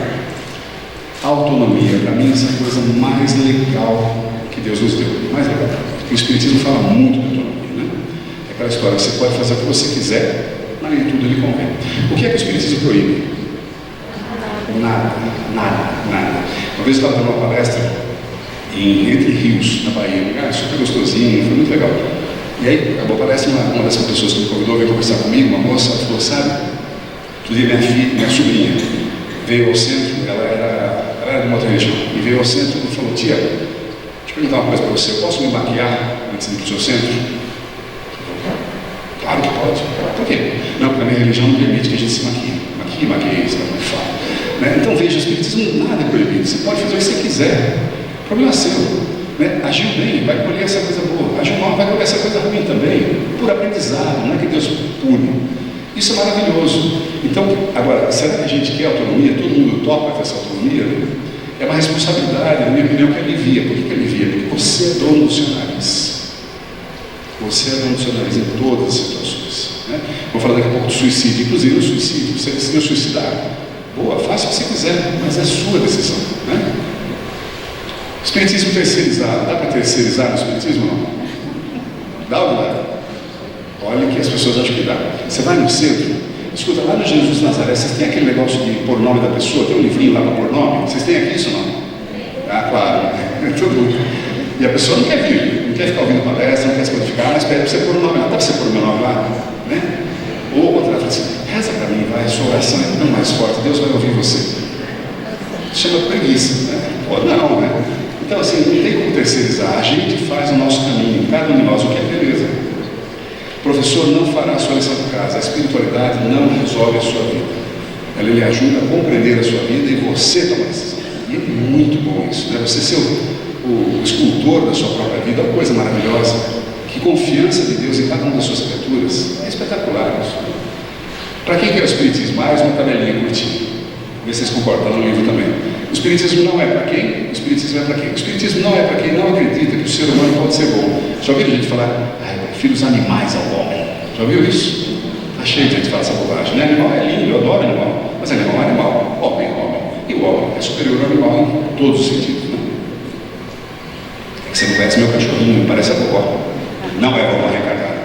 S1: A autonomia, para mim, é essa coisa mais legal que Deus nos deu. Mais legal. O Espiritismo fala muito de autonomia, né? É aquela história, você pode fazer o que você quiser, mas nem tudo lhe convém. O que é que o Espiritismo proíbe? Nada. Uma vez eu estava dando uma palestra em Entre Rios, na Bahia, super gostosinho, foi muito legal. E aí, acabou a palestra, uma das pessoas que me convidou veio conversar comigo, uma moça, ela falou, sabe, outro dia minha sobrinha, veio ao centro, ela era de uma outra região, e veio ao centro e falou, tia, deixa eu perguntar uma coisa para você, eu posso me maquiar antes de ir para o seu centro? Claro que pode. Por quê? Não, porque a minha religião não permite que a gente se maquie. Maquie, isso é muito fácil. Né? Então veja, o Espiritismo nada é proibido, você pode fazer o que você quiser, o problema é seu. Né? Agiu bem, vai colher essa coisa boa. Agiu mal, vai colher essa coisa ruim também. Por aprendizado, não é que Deus pune. Isso é maravilhoso. Então, agora, será que a gente quer autonomia? Todo mundo topa com essa autonomia? É uma responsabilidade, na minha opinião, que alivia. Por que alivia? Porque você é dono do seu nariz. Você é dono do seu nariz em todas as situações. Né? Vou falar daqui a pouco do suicídio, inclusive o suicídio. Você decidiu suicidar. Boa, faça o que você quiser, mas é a sua decisão. Né? Espiritismo terceirizado. Dá para terceirizar no espiritismo ou não? Dá ou não dá? Olha que as pessoas acham que dá. Você vai no centro, escuta, lá no Jesus de Nazaré, vocês têm aquele negócio de pôr nome da pessoa? Tem um livrinho lá para pôr nome? Vocês têm aqui isso ou não? Ah, claro, todo mundo. E a pessoa não quer vir, não quer ficar ouvindo palestra, não quer se modificar, mas pede para você pôr o nome lá. Dá para você pôr o meu nome lá? Né? Ou o contrário, fala assim, reza para mim, vai, a sua oração é tão mais forte, Deus vai ouvir você. Chama preguiça, né? Ou não, né? Então, assim, não tem como terceirizar. A gente faz o nosso caminho, cada um de nós, o que é beleza. O professor não fará a sua lição de casa. A espiritualidade não resolve a sua vida. Ela lhe ajuda a compreender a sua vida e você toma a decisão. E é muito bom isso, né? Você ser o escultor da sua própria vida, é uma coisa maravilhosa. Que confiança de Deus em cada uma das suas criaturas. É espetacular isso. Para quem quer o espiritismo, mais uma tabelinha curtinha. Ver se vocês concordam no livro também. O espiritismo não é para quem? O espiritismo é para quem? O espiritismo não é para quem não acredita que o ser humano pode ser bom. Já ouviram gente falar, eu prefiro os animais ao homem? Já ouviu isso? Está cheio de gente que fala essa bobagem, né? Animal é lindo, eu adoro animal. Mas animal é animal, homem é homem. E o homem é superior ao animal em todos os sentidos, né? É que você não conhece meu cachorrinho, parece a vovó. Não é a vovó reencarnada.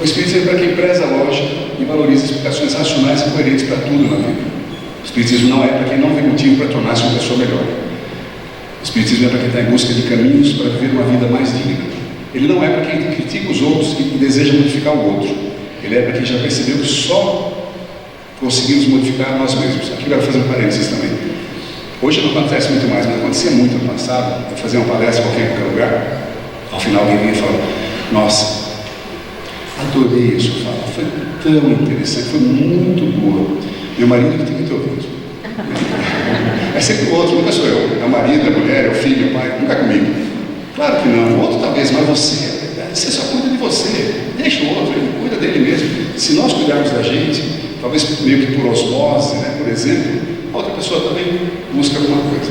S1: O espiritismo é para quem preza a lógica e valoriza explicações racionais e coerentes para tudo na vida. O espiritismo não é para quem não vê motivo para tornar-se uma pessoa melhor. O espiritismo é para quem está em busca de caminhos para viver uma vida mais digna. Ele não é para quem critica os outros e deseja modificar o outro. Ele é para quem já percebeu que só conseguimos modificar nós mesmos. Aqui eu quero fazer um parênteses também. Hoje não acontece muito mais, mas acontecia muito no passado. Eu fazia uma palestra em qualquer lugar, ao final alguém vinha e falava, nossa, adorei a sua fala, foi tão interessante, foi muito boa. Meu marido que tem que ter ouvido. É sempre o outro, nunca sou eu. É o marido, é a mulher, é o filho, é o pai, nunca é comigo. Claro que não, o outro talvez, mas você só cuida de você. Deixa o outro, ele cuida dele mesmo. Se nós cuidarmos da gente, talvez meio que por osmose, né, por exemplo, a outra pessoa também busca alguma coisa.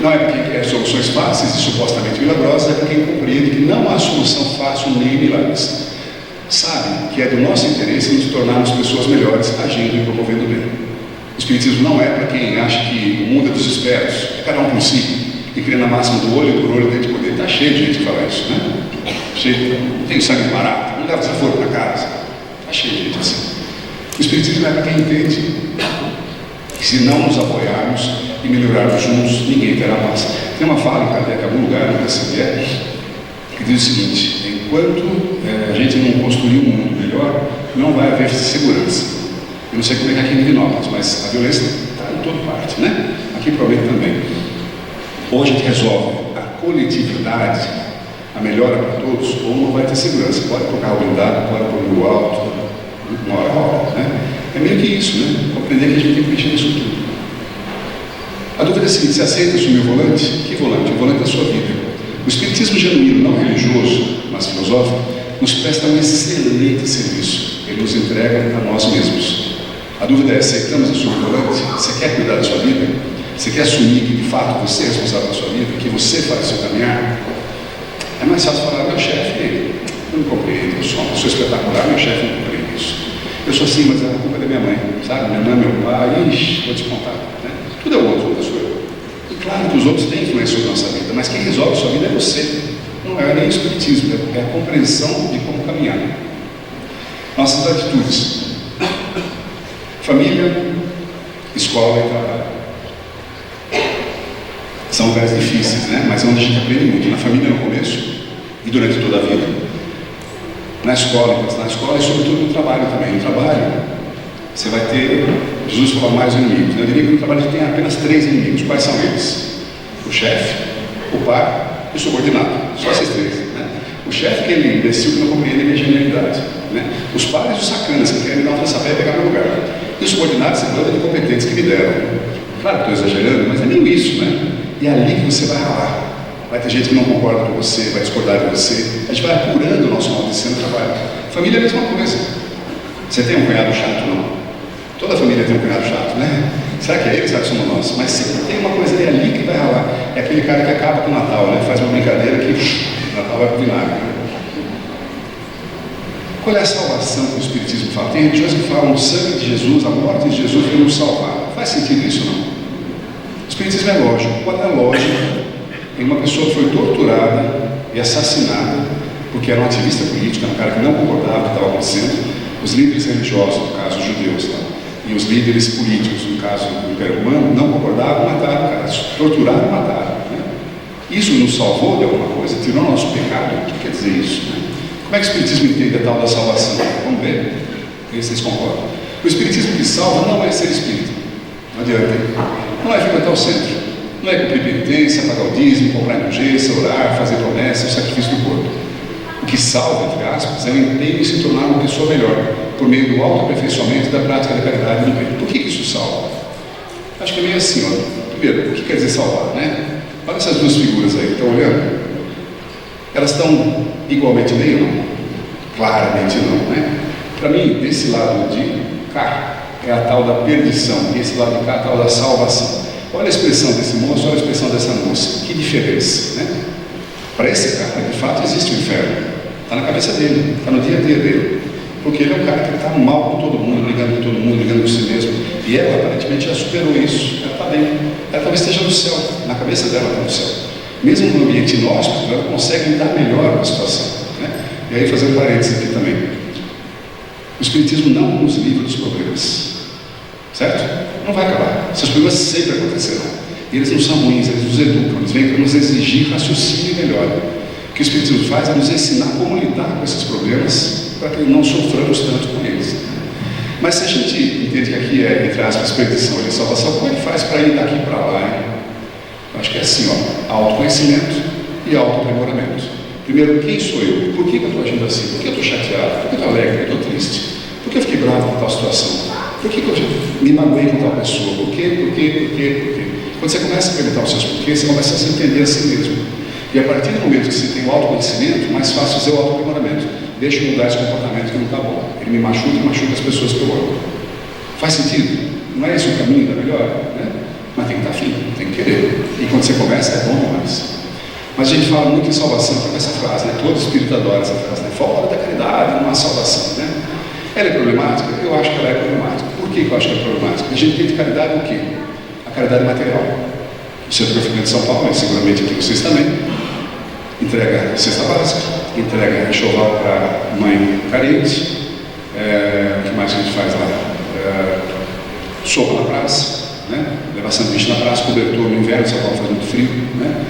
S1: Não é para quem quer soluções fáceis e supostamente milagrosas, é para quem compreende que não há solução fácil nem milagres. Sabe que é do nosso interesse nos tornarmos pessoas melhores, agindo e promovendo o bem. O espiritismo não é para quem acha que o mundo é dos espertos, cada um por si, e crê na máxima do olho por olho, dente por dente. Está cheio de gente que fala isso, né? Cheio, tem sangue barato, não leva desaforo para casa. Está cheio de gente assim. O espiritismo é para quem entende que se não nos apoiarmos e melhorarmos juntos, ninguém terá paz. Tem uma fala em Kardec, em algum lugar, nunca sei que diz o seguinte, enquanto a gente não construir um mundo melhor, não vai haver segurança. Eu não sei como é que é aqui em Divinópolis, mas a violência está em toda parte, né? Aqui provavelmente também. Ou a gente resolve a coletividade, a melhora para todos, ou não vai ter segurança. Pode pôr carro blindado, pode pôr muro alto, uma hora, né? É meio que isso, né? Compreender que a gente tem que mexer nisso tudo. A dúvida é a seguinte, você aceita assumir o volante? Que volante? O volante da sua vida. O espiritismo genuíno, não religioso, mas filosófico, nos presta um excelente serviço. Ele nos entrega a nós mesmos. A dúvida é, aceitamos assumir o volante? Você quer cuidar da sua vida? Você quer assumir que de fato você é responsável pela sua vida? Que você faz o seu caminhar? É mais fácil falar, meu chefe não compreende, eu sou uma pessoa espetacular, meu chefe não compreende isso. Eu sou assim, mas a culpa é da minha mãe, sabe? Minha mãe, meu pai, ixi, vou te contar. Né? Tudo é o outro, nunca sou eu. E claro que os outros têm influência sobre a nossa vida, mas quem resolve a sua vida é você. Não é nem o espiritismo, é a compreensão de como caminhar. Nossas atitudes. Família, escola e trabalho. São lugares difíceis, né? Mas é onde a gente aprende muito. Na família no começo e durante toda a vida. Na escola e sobretudo no trabalho também. No trabalho, você vai ter, Jesus falou mais inimigos. Eu diria que no trabalho a gente tem apenas 3 inimigos. Quais são eles? O chefe, o pai e o subordinado. Só esses 3. Né? O chefe, que ele imbecil, que não compreende a minha genialidade. Né? Os pais e os sacanas, que querem me dar um traçapé e pegar meu lugar. E os subordinados, essa banda de competentes que me deram. Claro que estou exagerando, mas é meio isso, né? E é ali que você vai ralar. Vai ter gente que não concorda com você, vai discordar de você. A gente vai apurando o nosso modo de ser no trabalho. Família é a mesma coisa. Você tem um cunhado chato, não? Toda família tem um cunhado chato, né? Será que é ele? Será que somos nós? Mas sempre tem uma coisa ali que vai ralar. é aquele cara que acaba com o Natal, né? Faz uma brincadeira que o Natal vai para o vinagre. Né? Qual é a salvação que o Espiritismo fala? Tem religiões que falam o sangue de Jesus, a morte de Jesus veio nos salvar. Faz sentido isso, não? O Espiritismo é lógico. Qual é a lógica em uma pessoa que foi torturada e assassinada porque era um ativista político, era um cara que não concordava com o que estava acontecendo? Os líderes religiosos, no caso os judeus, tá? E os líderes políticos, no caso do Império Romano, não concordavam, mataram o cara, torturaram e mataram. Né? Isso nos salvou de alguma coisa? Tirou o nosso pecado? O que quer dizer isso? Né? Como é que o Espiritismo entende a tal da salvação? Vamos ver, ver se vocês concordam. O Espiritismo que salva não é ser espírita, não adianta. Não é frequentar o centro, não é cumprir penitência, pagar o dízimo, comprar indulgência, orar, fazer promessa, o sacrifício do corpo. O que salva, entre aspas, é o empenho em se tornar uma pessoa melhor, por meio do autoaperfeiçoamento e da prática da caridade e do bem. Por que isso salva? Acho que é meio assim, ó. Primeiro, o que quer dizer salvar, né? Olha essas duas figuras aí, estão olhando? Elas estão igualmente meio, não? Claramente não, né? Para mim, desse lado de cá, é a tal da perdição, e esse lado de cá é a tal da salvação. Olha a expressão desse moço, olha a expressão dessa moça. Que diferença, né? Para esse cara, de fato, existe o inferno. Está na cabeça dele, está no dia a dia dele. Porque ele é um cara que está mal com todo mundo, brigando com todo mundo, brigando com si mesmo. E ela, aparentemente, já superou isso. Ela está bem. Ela talvez esteja no céu. Na cabeça dela está no céu. Mesmo no ambiente inóspito, ela consegue lidar melhor com a situação. Né? E aí, fazer um parênteses aqui também. O Espiritismo não nos livra dos problemas. Certo? Não vai acabar. Esses problemas sempre acontecerão. E eles não são ruins, eles nos educam. Eles vêm para nos exigir raciocínio melhor. O que o Espiritismo faz é nos ensinar como lidar com esses problemas para que não soframos tanto com eles. Mas se a gente entende que aqui é, entre aspas, perdição e salvação, como é que faz para ir daqui para lá? Hein? Eu acho que é assim, ó, autoconhecimento e autoaprimoramento. Primeiro, quem sou eu? Por que eu estou agindo assim? Por que eu estou chateado? Por que eu estou alegre? Por que eu estou triste? Por que eu fiquei bravo com tal situação? Por que eu me magoei com tal pessoa? Por quê? Quando você começa a perguntar os seus porquês, você começa a se entender a si mesmo. E a partir do momento que você tem o autoconhecimento, mais fácil fazer o autoaprimoramento. Deixa eu mudar esse comportamento que não está bom. Ele me machuca e machuca as pessoas que eu amo. Faz sentido? Não é esse o caminho da melhor? Né? Mas tem que estar afim, tem que querer. E quando você começa, é bom demais. Mas a gente fala muito em salvação com essa frase, né? Todo espírito adora essa frase, né? Fora da caridade, não há salvação, né? Ela é problemática? Eu acho que ela é problemática. Por que eu acho que é problemática? Porque a gente tem de caridade o quê? A caridade material. O Centro de Profimento de São Paulo, e seguramente aqui vocês também, entrega cesta básica, entrega enxoval para mãe carente, o que mais a gente faz lá? Sopa na praça, né? Levar sanduíche na praça, cobertor no inverno, São Paulo faz muito frio, né?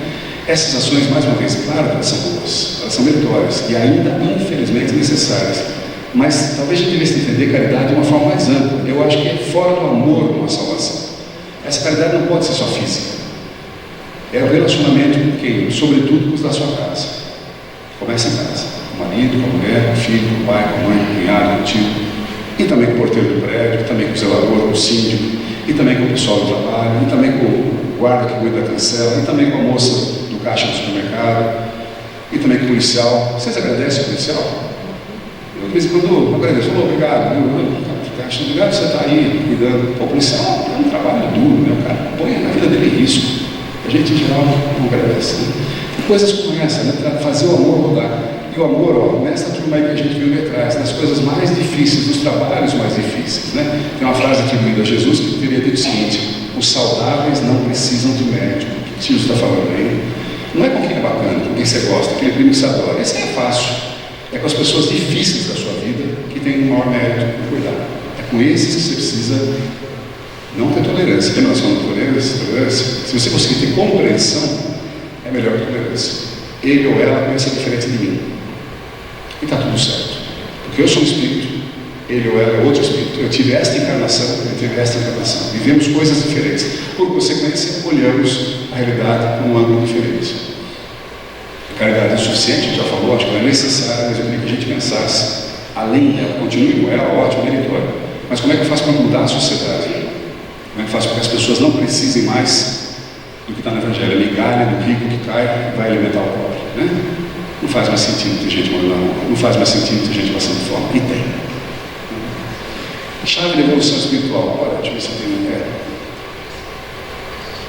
S1: Essas ações, mais uma vez, claro, elas são boas, elas são meritórias e ainda, infelizmente, necessárias. Mas talvez a gente devesse entender caridade de uma forma mais ampla. Eu acho que é fora do amor uma salvação. Essa caridade não pode ser só física. É o relacionamento com quem? Sobretudo com os da sua casa. Começa em casa. Com o marido, com a mulher, com o filho, com o pai, com a mãe, com o cunhado, com o tio. E também com o porteiro do prédio, e também com o zelador, com o síndico, e também com o pessoal do trabalho, e também com o guarda que cuida da cancela, e também com a moça do caixa do supermercado, e também com o policial. Vocês agradecem o policial? Eu, de vez em quando, agradeço. Obrigado. Obrigado por você estar aí cuidando. O policial é um trabalho duro, né? O cara põe a vida dele em risco. A gente, em geral, não agradece. Né? E coisas como essa, né? Para fazer o amor rodar. E o amor, ó, nessa turma aí que a gente viu ali atrás, nas coisas mais difíceis, nos trabalhos mais difíceis, né? Tem uma frase atribuída a Jesus que teria dito o seguinte: os saudáveis não precisam de médico. O que Jesus está falando aí? Não é com quem é bacana, com quem você gosta, aquele primo que você adora. Esse é fácil. É com as pessoas difíceis da sua vida que tem o maior mérito de cuidar. É com esses que você precisa não ter tolerância. Lembra da sua tolerância? Se você conseguir ter compreensão, é melhor que tolerância. Ele ou ela pensa diferente de mim. E está tudo certo. Porque eu sou um espírito, ele ou ela é outro espírito. Eu tive esta encarnação, ele teve esta encarnação. Vivemos coisas diferentes. Por consequência, olhamos a realidade com um ângulo diferente. A caridade é suficiente, a gente já falou, acho que não é necessária, mas eu queria que a gente pensasse além dela. Continue com ela, ótimo, meritório. Mas como é que eu faço para mudar a sociedade? Como é que eu faço para que as pessoas não precisem mais do que está no Evangelho? Migalha do rico que cai vai alimentar o pobre, né? Não faz mais sentido ter gente morando na rua, não faz mais sentido ter gente passando fome. E tem. A chave da evolução espiritual, olha, deixa eu ver se eu tenho uma ideia.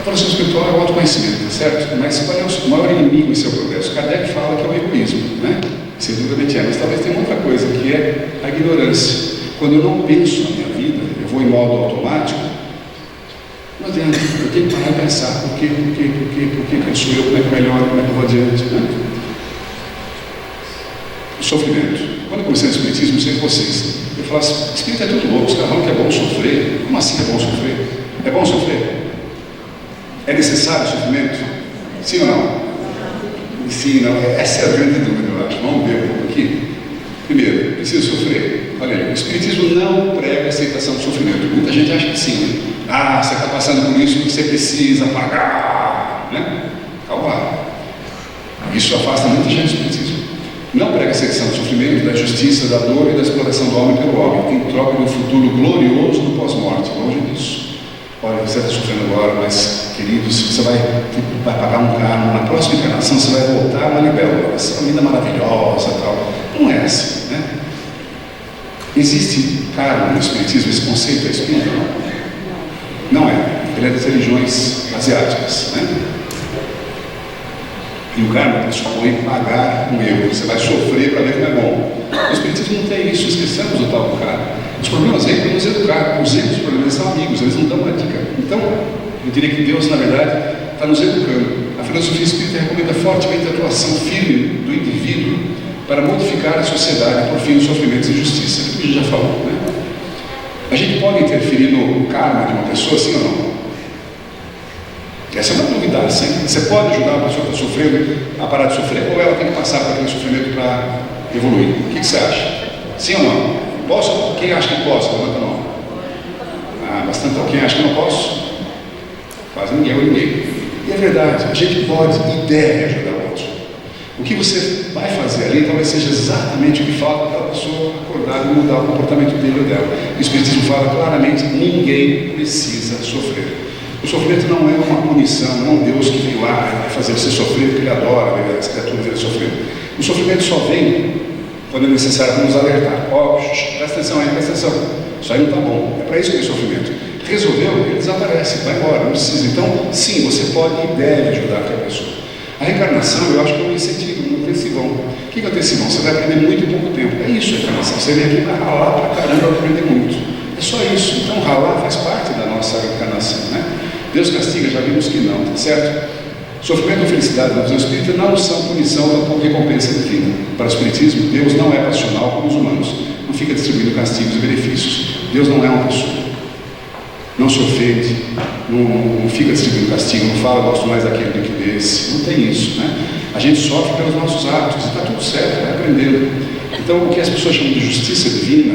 S1: evolução espiritual é o autoconhecimento, tá certo? Mas qual é o maior inimigo em seu progresso? Kardec fala que é o egoísmo, né? Sem dúvida é, mas talvez tenha outra coisa, que é a ignorância. Quando eu não penso na minha vida, eu vou em modo automático, não adianta, eu tenho que parar e pensar, por que quem sou eu, como é que melhor, como é que eu vou adiante, né? O sofrimento. Quando eu comecei no Espiritismo, não sei de vocês, eu falava assim, Espírito é tudo louco, os caras falam que é bom sofrer. Como assim é bom sofrer? É bom sofrer? É necessário o sofrimento? Sim ou não? Sim, não. Essa é a grande dúvida, eu acho. Vamos ver um pouco aqui. Primeiro, precisa sofrer? Olha aí, o Espiritismo não prega a aceitação do sofrimento. Muita gente acha que sim, né? Ah, você está passando por isso porque você precisa pagar, né? Calma lá. Isso afasta muita gente do Espiritismo. Não prega a aceitação do sofrimento, da justiça, da dor e da exploração do homem pelo homem, em troca de um futuro glorioso do pós-morte. Longe disso. Olha, você está sofrendo agora, mas, queridos, você vai pagar um karma, na próxima encarnação você vai voltar uma libélula, essa é uma vida maravilhosa e tal. Não é assim, né? Existe karma no Espiritismo, esse conceito é espírita? Não é. Ele é das religiões asiáticas, né? E o karma pressupõe pagar um erro. Você vai sofrer para ver como é bom. O Espiritismo não tem isso, esquecemos o tal do karma. Os problemas vêm para nos educar. Os erros, os problemas são amigos, eles não dão uma dica. Então, eu diria que Deus, na verdade, está nos educando. A filosofia espírita recomenda fortemente a atuação firme do indivíduo para modificar a sociedade por fim dos sofrimentos e injustiça. Como a gente já falou, né? A gente pode interferir no karma de uma pessoa, sim ou não? Essa é uma novidade, sim. Você pode ajudar uma pessoa que está sofrendo a parar de sofrer, ou ela tem que passar por aquele sofrimento para evoluir? O que você acha? Sim ou não? Posso? Quem acha que posso? Levanta a mão. Ah, bastante. Quem acha que não posso? Quase ninguém ou ninguém. E é verdade, a gente pode e deve ajudar o outro. O que você vai fazer ali talvez seja exatamente o que falta para aquela pessoa acordar e mudar o comportamento dele ou dela. O Espiritismo fala claramente: ninguém precisa sofrer. O sofrimento não é uma punição, não é um Deus que veio lá e fazer você sofrer porque ele adora ver as criaturas dele sofrer. O sofrimento só vem quando é necessário para nos alertar. Ó, presta atenção aí, presta atenção. Isso aí não está bom. É para isso que é sofrimento. Resolveu, ele desaparece, vai embora, não precisa. Então, sim, você pode e deve ajudar aquela pessoa. A reencarnação, eu acho que é um incentivo, um intensivão. O que é o intensivão? Você vai aprender muito em pouco tempo. É isso a reencarnação. Você vem aqui para ralar para caramba, para aprender muito. É só isso. Então, ralar faz parte da nossa reencarnação, né? Deus castiga, já vimos que não, tá certo? Sofrimento ou felicidade na visão espírita não são punição, tampouco recompensa divina. Para o Espiritismo, Deus não é passional como os humanos. Não fica distribuindo castigos e benefícios. Deus não é uma pessoa. Não se ofende, não fica distribuindo castigo, não fala, gosto mais daquele do que desse. Não tem isso, né? A gente sofre pelos nossos atos, e está tudo certo, vai aprendendo. Então, o que as pessoas chamam de justiça divina,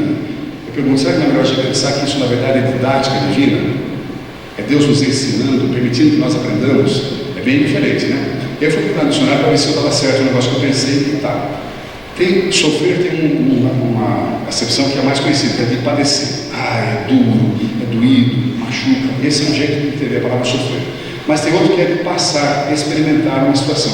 S1: eu pergunto, será que não é melhor a gente pensar que isso, na verdade, é didática divina? É Deus nos ensinando, permitindo que nós aprendamos? É bem diferente, né? E aí eu fui procurar no dicionário para ver se eu estava certo o negócio que eu pensei e tá. Sofrer tem uma acepção que é a mais conhecida, que é de padecer. Ah, é duro, é doído, machuca. Esse é um jeito de entender a palavra sofrer. Mas tem outro que é de passar, experimentar uma situação.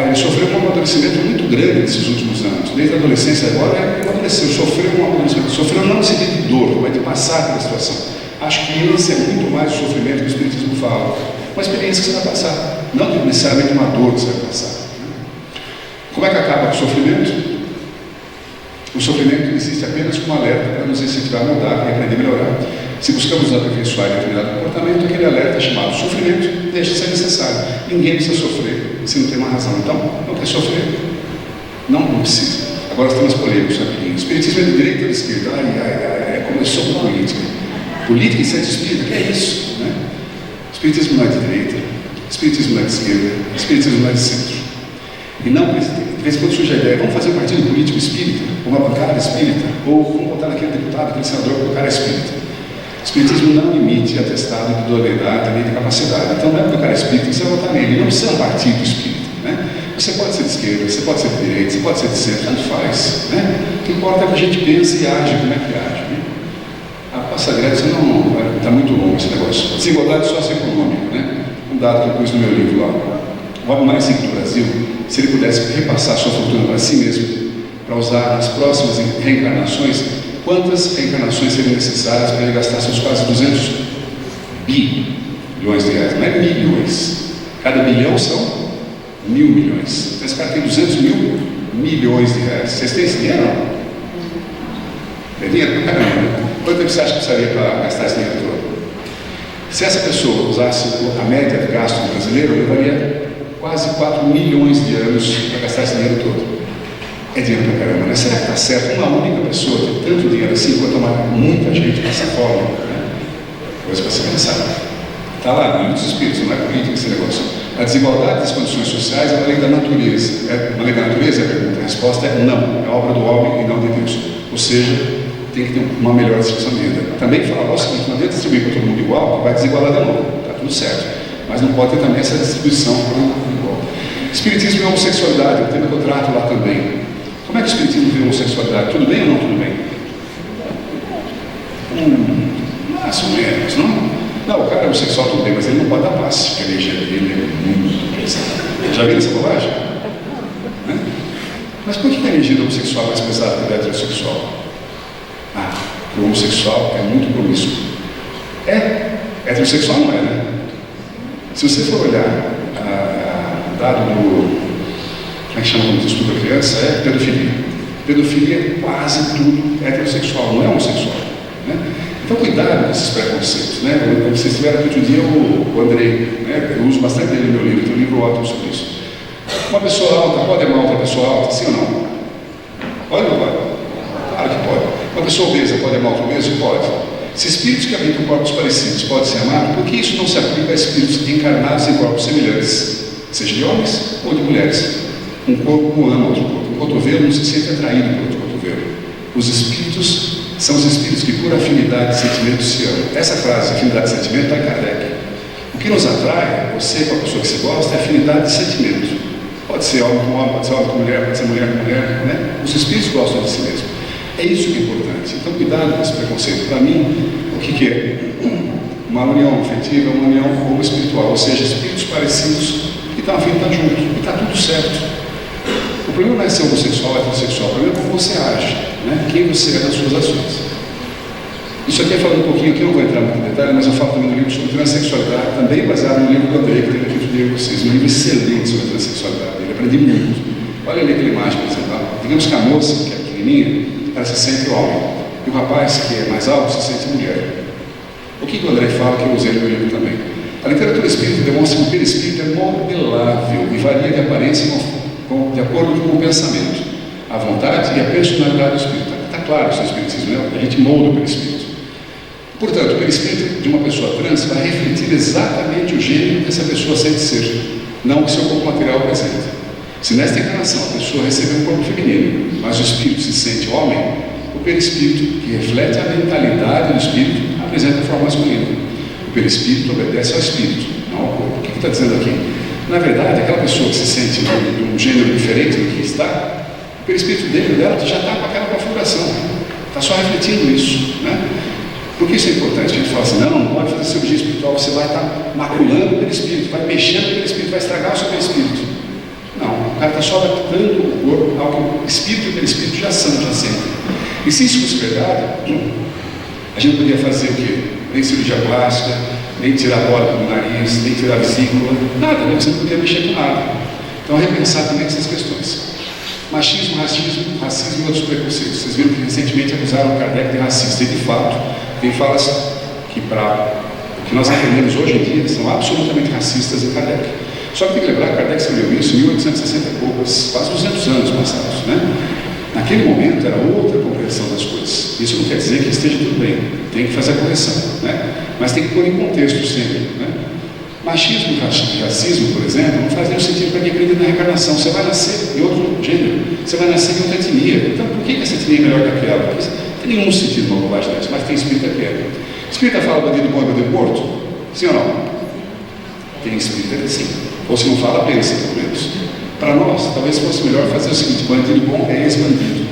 S1: Ele sofreu um amadurecimento muito grande nesses últimos anos. Desde a adolescência agora, ele amadureceu, sofreu um amadurecimento. Sofreu não no sentido de dor, mas de passar pela situação. Acho que esse é muito mais o sofrimento que o Espiritismo fala. Uma experiência que você vai passar, não necessariamente uma dor que você vai passar. Como é que acaba o sofrimento? O sofrimento existe apenas como alerta para nos incentivar a mudar e aprender a melhorar. Se buscamos aperfeiçoar determinado comportamento, aquele alerta chamado sofrimento deixa de ser necessário. Ninguém precisa sofrer se não tem uma razão. Então, não quer sofrer? Não precisa. Agora temos polêmicos aqui. O Espiritismo é de direita ou de esquerda? Começou com política. Política e centro espírita, que é isso? Né? O Espiritismo não é de direita, o Espiritismo não é de esquerda, o Espiritismo não é de centro. E não, de vez em quando surge a ideia, vamos fazer um partido político espírita, uma bancada espírita, ou vamos botar naquele deputado, aquele senador, porque o cara é espírita. O Espiritismo não emite atestado de idoneidade nem de capacidade. Então não é porque o cara é espírita que você vai votar nele. Não precisa um partido espírita, né? Você pode ser de esquerda, você pode ser de direita, você pode ser de centro, tanto faz, né? O que importa é que a gente pense e age, como é que age, né? A passa Grécia não está muito longo esse negócio. Desigualdade socioeconômica, né? Um dado que eu pus no meu livro lá. O homem mais rico do Brasil, se ele pudesse repassar sua fortuna para si mesmo, para usar nas próximas reencarnações, quantas reencarnações seriam necessárias para ele gastar seus quase 200 bilhões de reais, não é milhões. Cada bilhão são 1.000 milhões. Então esse cara tem 200 mil milhões de reais. Vocês têm esse dinheiro? É dinheiro pra caramba, né? Quanto tempo você acha que precisaria para gastar esse dinheiro todo? Se essa pessoa usasse a média de gasto brasileiro, levaria quase 4 milhões de anos para gastar esse dinheiro todo. É dinheiro pra caramba, né? Será que está certo uma única pessoa ter tanto dinheiro assim, quanto muita gente passa fome? Né? Coisa para se pensar. Está lá no livro dos Espíritos, não é política esse negócio. A desigualdade das condições sociais é uma lei da natureza. É uma lei da natureza? A resposta é não. É obra do homem e não de Deus. Ou seja, tem que ter uma melhor distribuição de renda. Também fala o seguinte: não adianta distribuir para todo mundo igual, que vai desigualar de novo. Está tudo certo. Mas não pode ter também essa distribuição para todo mundo igual. Espiritismo e homossexualidade, o tema que eu trato lá também. Como é que o Espiritismo vê a homossexualidade? Tudo bem ou não tudo bem? Mais ou menos, não? Não, o cara é homossexual, tudo bem, mas ele não pode dar passe, porque a energia dele é muito pesada. Já viram essa bobagem? Né? Mas por que a energia do homossexual é mais pesada que a heterossexual? Porque o homossexual é muito promíscuo. Heterossexual não é, né? Se você for olhar dado do... Como é que chama quando você estuda criança? É pedofilia. Pedofilia é quase tudo heterossexual, não é homossexual. Né? Então, cuidado com esses preconceitos. Né? Quando vocês tiveram aqui outro dia, o Andrei, né? Eu uso bastante ele no meu livro, tem um livro ótimo sobre isso. Uma pessoa alta pode amar outra pessoa alta, sim ou não? Pode ou não pode? Claro que pode. Uma pessoa obesa pode amar outra obesa? Pode. Se espíritos que habitam corpos parecidos podem ser amados, por que isso não se aplica a espíritos encarnados em corpos semelhantes, seja de homens ou de mulheres? Um corpo ama outro corpo. Um cotovelo não se sente atraído por outro cotovelo. Os espíritos são os espíritos que, por afinidade de sentimento, se amam. Essa frase, afinidade de sentimento, está em Kardec. O que nos atrai, você com a pessoa que você gosta, é afinidade de sentimento. Pode ser homem com homem, pode ser homem com mulher, pode ser mulher com mulher, né? Os espíritos gostam de si mesmos. É isso que é importante. Então, cuidado com esse preconceito. Para mim, o que é? Uma união afetiva, uma união espiritual, ou seja, espíritos parecidos que estão a fim de estar juntos. E está tudo certo. O problema não é ser homossexual ou heterossexual, o problema é como você age, né? Quem você é nas suas ações. Isso aqui é falando um pouquinho, aqui eu não vou entrar muito em detalhe, mas eu falo também no livro sobre transexualidade, também baseado no livro do Andrei, que teve aqui outro dia com vocês, um livro excelente sobre transexualidade, eu aprendi muito. Olha ali aquela imagem, por exemplo, digamos que a moça, que é pequenininha, ela se sente homem, e o rapaz, que é mais alto, se sente mulher. O que o Andrei fala, que eu usei no meu livro também? A literatura espírita demonstra que o perispírito é modelável e varia de aparência de acordo com o pensamento, a vontade e a personalidade do espírito. Está claro isso no espiritismo, né? A gente molda o perispírito. Portanto, o perispírito de uma pessoa trans vai refletir exatamente o gênero que essa pessoa sente ser, não o seu corpo material apresenta. Se nesta encarnação a pessoa recebeu um corpo feminino, mas o espírito se sente homem, o perispírito, que reflete a mentalidade do espírito, apresenta a forma masculina. O perispírito obedece ao espírito, não ao corpo. O que está dizendo aqui? Na verdade, aquela pessoa que se sente de um gênero diferente do que está, o perispírito dela já está com aquela configuração, está só refletindo isso, né? Por que isso é importante? A gente fala assim, não pode fazer cirurgia espiritual, você vai estar maculando o perispírito, vai mexendo no perispírito, vai estragar o seu perispírito. Não, o cara está só adaptando o corpo ao que o espírito e o perispírito já são, já sentem. E se isso fosse verdade, a gente poderia fazer o quê? Nem cirurgia plástica, nem tirar a bola do nariz, nem tirar a vesícula, nada, né? Você não podia mexer com nada. Então, repensar também essas questões. Machismo, racismo e outros preconceitos. Vocês viram que recentemente acusaram o Kardec de racista, e de fato, tem falas que, para o que nós aprendemos hoje em dia, são absolutamente racistas em Kardec. Só que tem que lembrar que Kardec escreveu isso em 1860 e poucas, quase 200 anos passados, né? Naquele momento era outra compreensão das coisas. Isso não quer dizer que esteja tudo bem, tem que fazer a correção, né? Mas tem que pôr em contexto sempre, né? Machismo e racismo, por exemplo, não faz nenhum sentido para quem acredita na reencarnação. Você vai nascer em outro gênero, você vai nascer em outra etnia. Então, por que essa etnia é melhor que aquela? Porque não tem nenhum sentido uma bobagem dessa, mas tem espírita que é. Espírita fala bandido bom e bandido morto? Sim ou não? Tem espírita que sim. Ou se não fala, pensa, pelo menos. Para nós, talvez fosse melhor fazer o seguinte: bandido bom é ex-bandido.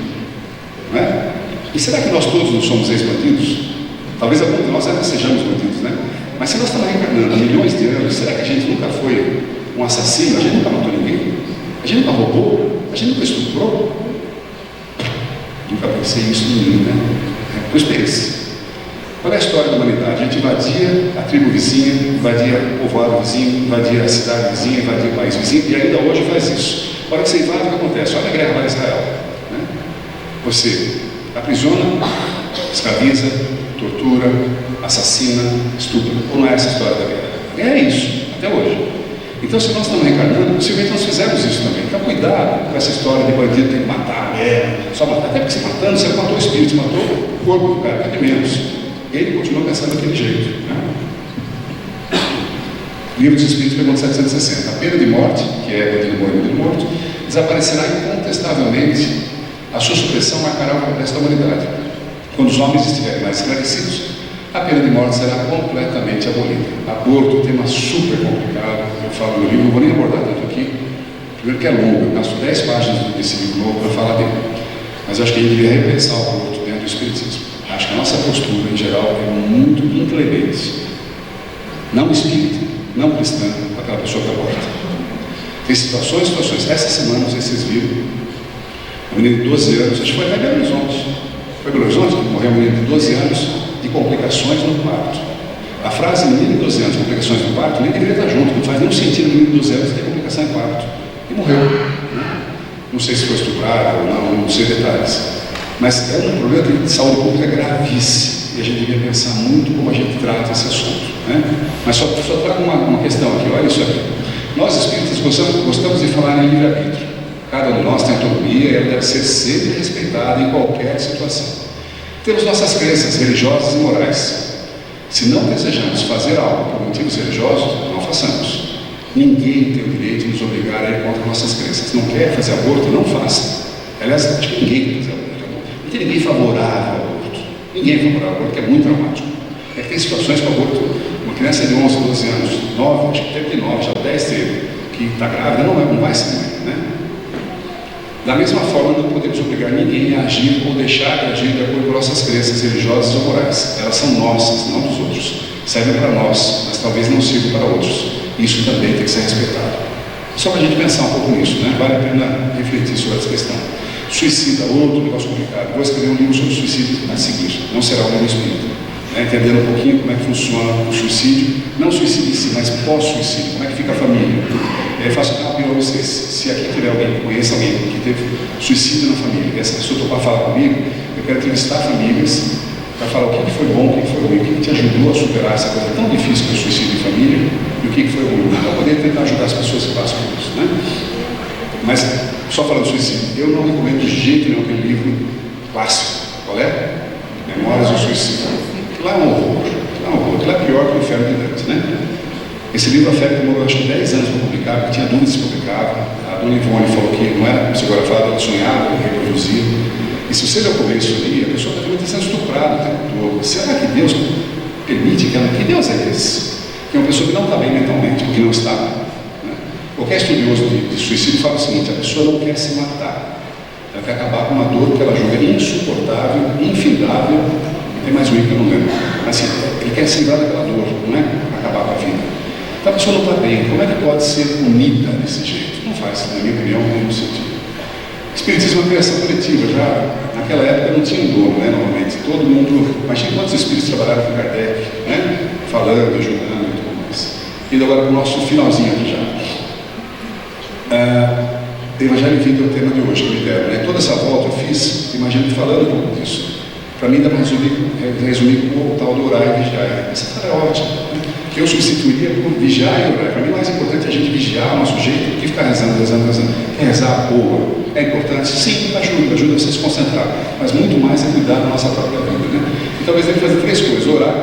S1: Não é? E será que nós todos não somos ex-bandidos? Talvez algum de nós ainda sejamos bandidos, né? Mas se nós estamos reencarnando há milhões de anos, será que a gente nunca foi um assassino? A gente nunca matou ninguém? A gente nunca roubou? A gente nunca estuprou? Nunca pensei isso em mim, né? Pois pense. Qual é a história da humanidade? A gente invadia a tribo vizinha, invadia o povoado vizinho, invadia a cidade vizinha, invadia o país vizinho, e ainda hoje faz isso. A hora que você invade, o que acontece? Olha a guerra lá em Israel. Né? Você aprisiona, escraviza, tortura, assassina, estupra. Ou não é essa a história da guerra? É isso, até hoje. Então, se nós estamos reencarnando, possivelmente nós fizemos isso também. Então, cuidado com essa história de bandido tem que matar, só matar. Até porque você matando, você matou o espírito, você matou o corpo do cara, que é de menos. Ele continua pensando daquele jeito. Né? Livro dos Espíritos, pergunta 760. A pena de morte, que é bandido morto e bandido morto, desaparecerá incontestavelmente. A sua supressão marcará o progresso da humanidade. Quando os homens estiverem mais esclarecidos, a pena de morte será completamente abolida. Aborto, tema super complicado. Eu falo no livro, não vou nem abordar tanto aqui. Primeiro que é longo, eu gasto 10 páginas desse livro novo para falar dele. Mas eu acho que a gente devia repensar o aborto dentro do Espiritismo. Acho que a nossa postura, em geral, é muito inclemente. Não espírita, não cristã, com aquela pessoa que aborta. Tem situações. Essa semana, não sei se vocês viram, uma menina de 12 anos, acho que foi até Belo Horizonte. Foi Belo Horizonte que morreu uma menina de 12 anos de complicações no parto. A frase menina de 12 anos, complicações no parto, nem deveria estar junto, não faz nenhum sentido menina de 12 anos ter complicação em parto. E morreu. Né? Não sei se foi estuprada ou não sei detalhes. Mas é um problema de saúde pública gravíssimo. E a gente devia pensar muito como a gente trata esse assunto. Né? Mas só trago uma questão aqui, olha isso aqui. Nós espíritas gostamos de falar em livre-arbítrio. Cada um de nós tem autonomia e ela deve ser sempre respeitada em qualquer situação. Temos nossas crenças religiosas e morais. Se não desejamos fazer algo por motivos religiosos, não façamos. Ninguém tem o direito de nos obrigar a ir contra nossas crenças. Não quer fazer aborto? Não faça. Aliás, acho que ninguém quer fazer aborto. Não tem ninguém favorável ao aborto. Ninguém é favorável ao aborto, que é muito traumático. É que tem situações que o aborto, uma criança de 11, 12 anos, 9, acho que até de 9, já 10 teve, que está grávida, não vai ser mãe, né? Da mesma forma, não podemos obrigar ninguém a agir ou deixar de agir de acordo com nossas crenças religiosas ou morais. Elas são nossas, não dos outros. Servem para nós, mas talvez não sirvam para outros. Isso também tem que ser respeitado. Só para a gente pensar um pouco nisso, né? Vale a pena refletir sobre essa questão. Suicida, outro negócio complicado. Vou escrever um livro sobre suicídio a seguir. Não será um livro espírita. Entendendo um pouquinho como é que funciona o suicídio, não o suicídio em si, mas pós-suicídio, como é que fica a família. Eu faço uma opinião para vocês, se aqui tiver alguém que conheça alguém que teve suicídio na família, e essa pessoa topar falar comigo, eu quero entrevistar famílias para falar o que foi bom, o que foi ruim, o que te ajudou a superar essa coisa tão difícil que é o suicídio em família, e o que foi ruim, para poder tentar ajudar as pessoas que passam por isso, né? Mas, só falando de suicídio, eu não recomendo de jeito nenhum aquele livro clássico, qual é? Memórias do Suicídio. Lá é um horror, aquilo é pior que o Inferno de Dante, né? Esse livro, a Fé, demorou acho que 10 anos para publicar, porque tinha dúvidas se publicava. A dona Ivone falou que não era, como você agora fala, ela sonhava, ela reproduzia. E se você ler o começo ali, a pessoa está sendo estuprada o tempo todo. Será que Deus permite que ela... Que Deus é esse? Que é uma pessoa que não está bem mentalmente, porque não está. Né? Qualquer estudioso de suicídio fala o seguinte: a pessoa não quer se matar. Ela quer acabar com uma dor que ela julga insuportável, infindável. Tem mais ruim que eu não lembro. Assim, ele quer se livrar daquela dor, não é acabar com a vida. Então a pessoa não está bem. Como é que pode ser unida desse jeito? Não faz, na minha opinião, nenhum sentido. Espiritismo é uma criação coletiva. Já naquela época não tinha um dono, né? Normalmente. Todo mundo. Imagina quantos espíritos trabalharam com Kardec, né? Falando, ajudando e tudo mais. Indo agora para o nosso finalzinho aqui já. Evangelho e Vida é o tema de hoje que me deram, né? Toda essa volta eu fiz, imagino, falando um pouco disso. Para mim, dá para resumir com o tal do orar e vigiar. Essa cara é ótima, né? Que eu substituiria por vigiar e orar. Para mim, o mais importante é a gente vigiar o nosso jeito do que ficar rezando. Quer rezar? Boa. É importante? Sim, ajuda você a se concentrar. Mas muito mais é cuidar da nossa própria vida, né? E talvez deve fazer 3 coisas: orar,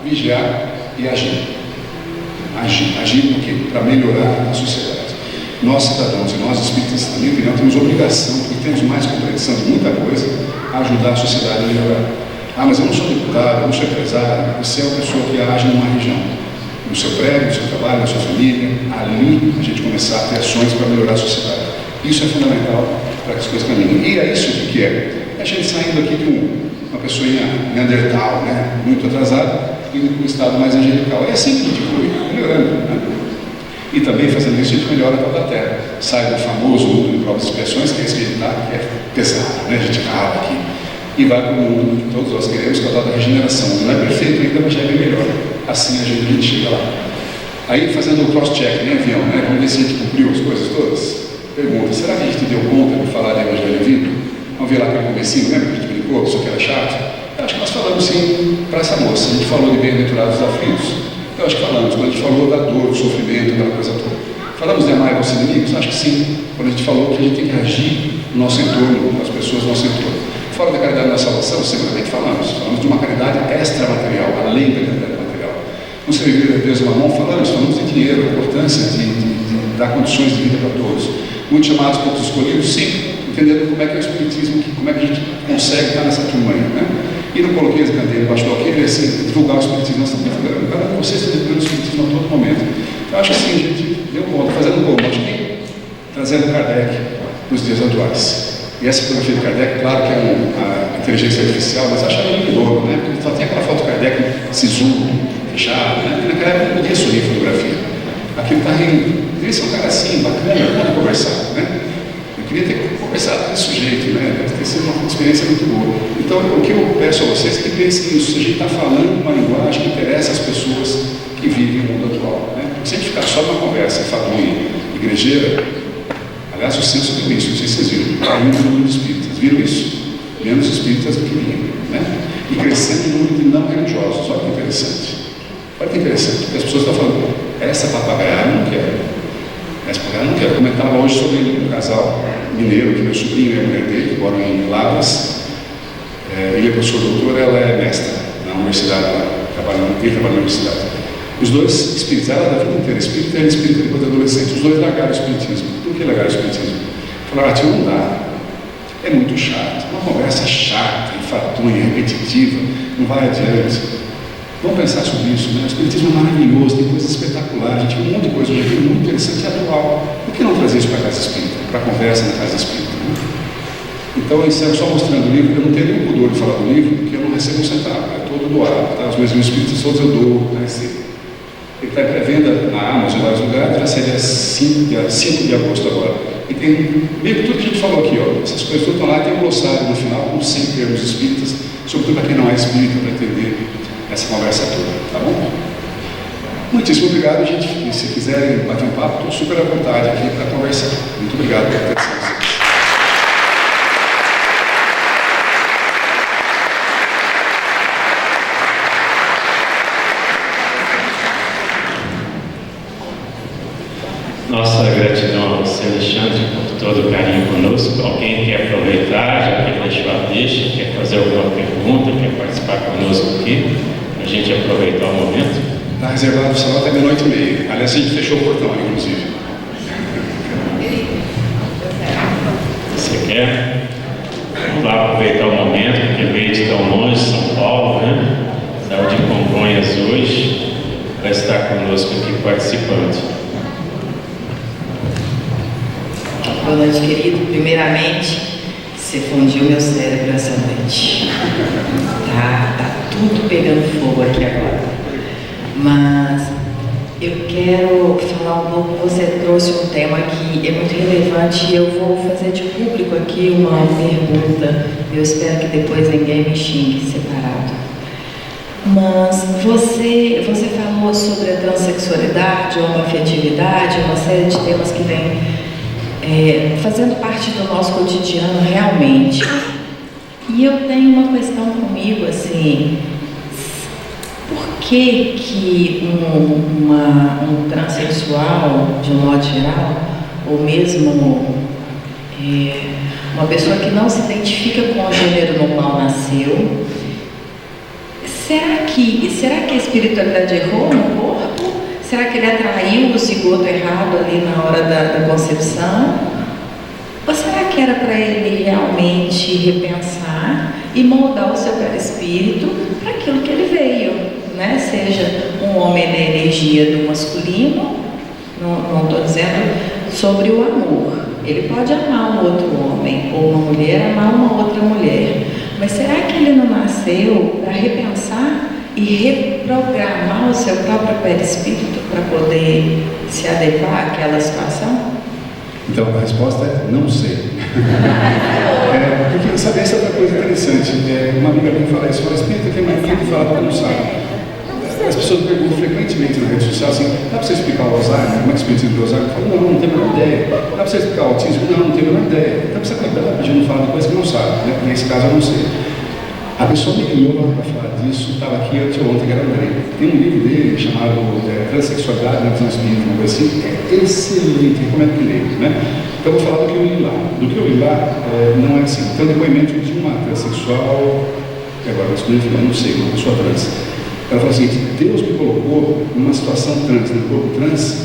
S1: vigiar e agir. Agir por quê? Para melhorar a sociedade. Nós, cidadãos e nós, espíritas, na minha opinião, temos obrigação, porque temos mais compreensão de muita coisa, a ajudar a sociedade a melhorar. Mas eu não sou deputado, eu não sou empresário. Você é uma pessoa que age numa região, no seu prédio, no seu trabalho, na sua família. Ali a gente começar a ter ações para melhorar a sociedade. Isso é fundamental para que as coisas caminhem. E é isso que é. A gente saindo aqui de uma pessoinha neandertal, né, muito atrasada, indo para um estado mais angelical. É assim que a gente foi, melhorando, né? E também fazendo isso a gente melhora a tal da Terra. Sai do famoso mundo de provas e expiações, que é esse que a gente está, que é pesado, né? A gente acaba aqui. e vai para o mundo que todos nós queremos, que é o tal da regeneração. Não é perfeito ainda, mas já é bem melhor. Assim a gente chega lá. Aí, fazendo o cross-check, nem avião, né? Vamos ver se a gente cumpriu as coisas todas. Pergunta, será que a gente deu conta de falar de Evangelho Vivo? Vamos ver lá aquele comecinho, lembra que a gente brincou, isso aqui era chato? Eu acho que nós falamos sim para essa moça. A gente falou de bem-aventurados aflitos. Eu acho que falamos. Quando a gente falou da dor, do sofrimento, aquela coisa toda. Falamos de amar nossos inimigos? Acho que sim. Quando a gente falou que a gente tem que agir no nosso entorno, com as pessoas do nosso entorno. Fora da caridade da salvação, seguramente falamos. Falamos de uma caridade extramaterial, além da caridade material. No servir a Deus e Mamon, falamos de dinheiro, a importância de dar condições de vida para todos. Muitos chamados, poucos escolhidos, sim. Entendendo como é que é o Espiritismo, como é que a gente consegue estar nessa turma aí, né? E não coloquei essa candeira embaixo do alqueire, assim, divulgar o Espiritismo. Nós estamos divulgando, cada um de vocês está divulgando o Espiritismo a todo momento. Eu acho que sim, a gente deu conta, fazendo como? Acho que trazendo Kardec nos dias atuais. E essa fotografia de Kardec, claro que é uma inteligência artificial, mas acho ela muito louco, né? Porque só tem aquela foto de Kardec sisudo, fechado, né? Porque naquela época não podia sorrir fotografia. Aquilo está rindo. Devia ser um cara assim, bacana, bom de conversar, né? Eu queria ter conversado com esse sujeito, né? Deve ter sido uma experiência muito boa. Então, o que eu peço a vocês é que pensem nisso. Se a gente está falando uma linguagem que interessa às pessoas que vivem no mundo atual, né? Porque se a gente ficar só numa conversa fadonha, igrejeira, aliás, o censo deu isso, não sei se vocês viram, caindo no número de espíritas, viram isso? Menos espíritas do que vinham, né? E crescendo o número de não religiosos, olha que interessante. Olha que interessante, porque as pessoas estão falando, essa papagaiada eu não quero. Essa papagaiada eu não quero. Eu comentava hoje sobre um casal mineiro, que meu sobrinho e a mulher dele, que moram em Lavras. Ele é professor doutor, ela é mestra na universidade, ele trabalha na universidade. Os dois espíritas, ela da vida inteira, espírita e ele espírita depois de adolescente, os dois largaram o espiritismo. Por que largaram o espiritismo? Falaram, tio, não dá. É muito chato, uma conversa chata, enfadonha, repetitiva, não vai adiante. Vamos pensar sobre isso, né? O espiritismo é maravilhoso, tem coisas espetaculares, a gente tem um monte de coisa muito interessante e atual. Por que não trazer isso para a casa espírita, para a conversa na casa espírita? Né? Então, eu encerro só mostrando o livro, eu não tenho nenhum pudor de falar do livro, porque eu não recebo um centavo, é todo doado, tá? Os meus espíritos todos eu dou na receita. Ele está em pré-venda na Amazon, em vários lugares, vai ser dia 5 de agosto agora. E tem meio que tudo que a gente falou aqui, ó. Essas coisas tudo estão lá, tem um glossário no final, com 100 termos espíritas, sobretudo para quem não é espírita, para entender essa conversa toda, tá bom? Muitíssimo obrigado, gente. E se quiserem bater um papo, estou super à vontade aqui para conversar. Muito obrigado pela atenção de vocês.
S2: Nossa gratidão ao Sr. Alexandre por todo o carinho conosco. Alguém quer aproveitar, já que ele deixou a deixa, quer fazer alguma pergunta, quer participar conosco aqui, a gente aproveitar o momento.
S1: Está reservado o salão até meia-noite e meia. Aliás, a gente fechou o portão, inclusive.
S2: Você quer? Vamos lá aproveitar o momento, porque veio de tão longe, São Paulo, né? Saiu de Congonhas hoje, vai estar conosco aqui participando.
S3: Boa noite, querido. Primeiramente, você fundiu meu cérebro essa noite. Tá tudo pegando fogo aqui agora. Mas eu quero falar um pouco. Você trouxe um tema que é muito relevante e eu vou fazer de público aqui uma pergunta. Eu espero que depois ninguém me xingue separado. Mas você falou sobre a transexualidade, a homoafetividade, uma série de temas que vem fazendo parte do nosso cotidiano realmente. E eu tenho uma questão comigo, assim, por que um transexual, de um modo geral, ou mesmo uma pessoa que não se identifica com o gênero no qual nasceu, será que a espiritualidade errou no corpo? Será que ele atraiu o zigoto errado ali na hora da concepção? Ou será que era para ele realmente repensar e moldar o seu perispírito para aquilo que ele veio, né? Seja um homem na energia do masculino, não estou dizendo sobre o amor. Ele pode amar um outro homem, ou uma mulher amar uma outra mulher. Mas será que ele não nasceu para repensar e reprogramar o seu próprio perispírito para poder se adequar àquela situação?
S1: Então a resposta é não sei. Porque sabe, essa é outra coisa interessante. Uma amiga minha fala isso, fala, espírita tem uma filha que fala que não sabe. As pessoas perguntam frequentemente na rede social assim, dá para você explicar o Alzheimer? Como é que o espírito do Alzheimer? Eu falo, não tenho a menor ideia. Dá para você explicar o autismo? Não tenho a menor ideia. Dá para você cuidar de não falar de coisa que não sabe, né? Nesse caso eu não sei. A pessoa me ligou para falar disso, estava aqui ontem, que era o André. Tem um livro dele chamado Transsexualidade na Visão Espírita, uma coisa assim, é excelente, recomendo que leia, né? Então eu vou falar do que eu li lá. Do que eu li lá, não é assim. Tem um depoimento de uma transexual, que agora eu não sei, uma pessoa trans. Ela fala assim, Deus me colocou numa situação trans, no corpo trans,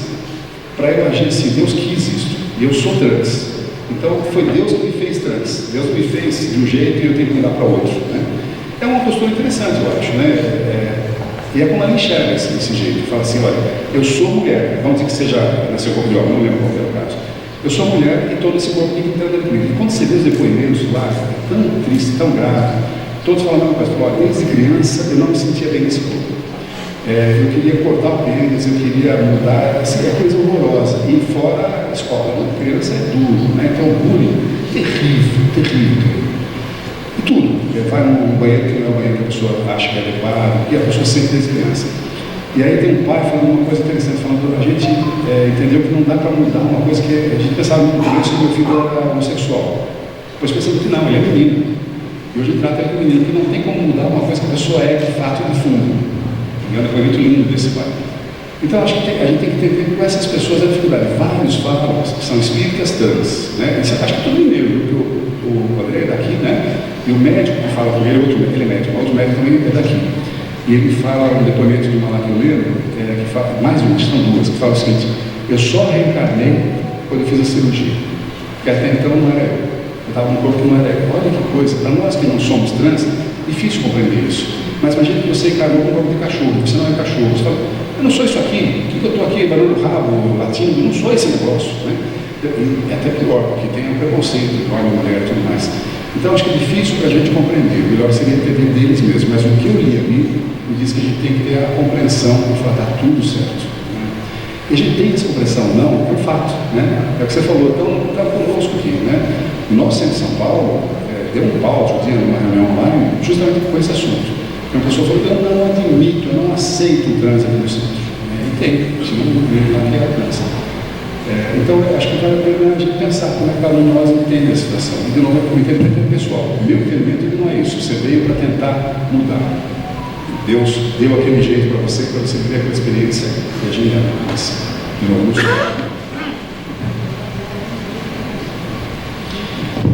S1: para eu agir assim, Deus quis isso, e eu sou trans. Então foi Deus que me fez trans, Deus me fez de um jeito e eu tenho que mudar para outro, né? É uma postura interessante, eu acho, né? E é como ela enxerga assim, desse jeito, fala assim, olha, eu sou mulher, vamos dizer que seja, nasceu corpo de homem, não lembro qual era o caso. Eu sou mulher e todo esse corpo tem que entrar dentro de mim. E quando você vê os depoimentos lá, é tão triste, tão grave, todos falam a mesma coisa, olha, desde criança eu não me sentia bem nesse corpo. Eu queria cortar o pênis, eu queria mudar, assim, é coisa horrorosa. E fora a escola, né? Criança é duro, né? Então o bullying, terrível, terrível. E tudo. Vai num banheiro que não é o banheiro que a pessoa acha que é adequado, e a pessoa sempre desde criança. E aí tem um pai falando uma coisa interessante, falando, a gente entendeu que não dá para mudar uma coisa que a gente pensava muito antes que meu filho era homossexual. Depois pensando que não, ele é menino. E hoje trata ele como menino, que não tem como mudar uma coisa que a pessoa é de fato de fundo. E é um depoimento lindo desse pai. Então acho que a gente tem que entender com essas pessoas a dificuldade. Vários falam que são espíritas trans, né? Isso acho que é tudo mineiro, o André é daqui, né? E o médico que fala com ele, ele é médico, outro médico também é daqui. E ele fala um depoimento de uma lá que eu lembro, que fala, mais uma, são duas, que fala o seguinte, eu só reencarnei quando eu fiz a cirurgia, porque até então não era eu estava num corpo que não era eu. Olha que coisa, para nós que não somos trans, difícil compreender isso. Mas imagina que você encarnou com um corpo de cachorro, você não é cachorro, você fala, eu não sou isso aqui, o que eu estou aqui, barulho o rabo, latindo, eu não sou esse negócio, né? E é até pior, porque tem um preconceito de homem, mulher e tudo mais. Então acho que é difícil para a gente compreender, o melhor seria entender deles mesmos, mas o que eu li ali me diz que a gente tem que ter a compreensão de falar, está tudo certo. Né? E a gente tem essa compreensão, não, é um fato, né? É o que você falou, então está conosco aqui, né? Nós, centro de São Paulo, deu um pau outro dia numa reunião online, justamente com esse assunto. Uma pessoa falou, eu não admito, eu não aceito o trans aqui no centro. E tem, senão não quer alcança. Então, eu acho que vale a pena a gente pensar como é que cada um de nós entende a situação. E, de novo, é um entendimento pessoal. O meu entendimento não é isso. Você veio para tentar mudar. Deus deu aquele jeito para você viver aquela experiência e a gente avança. De novo, não sei.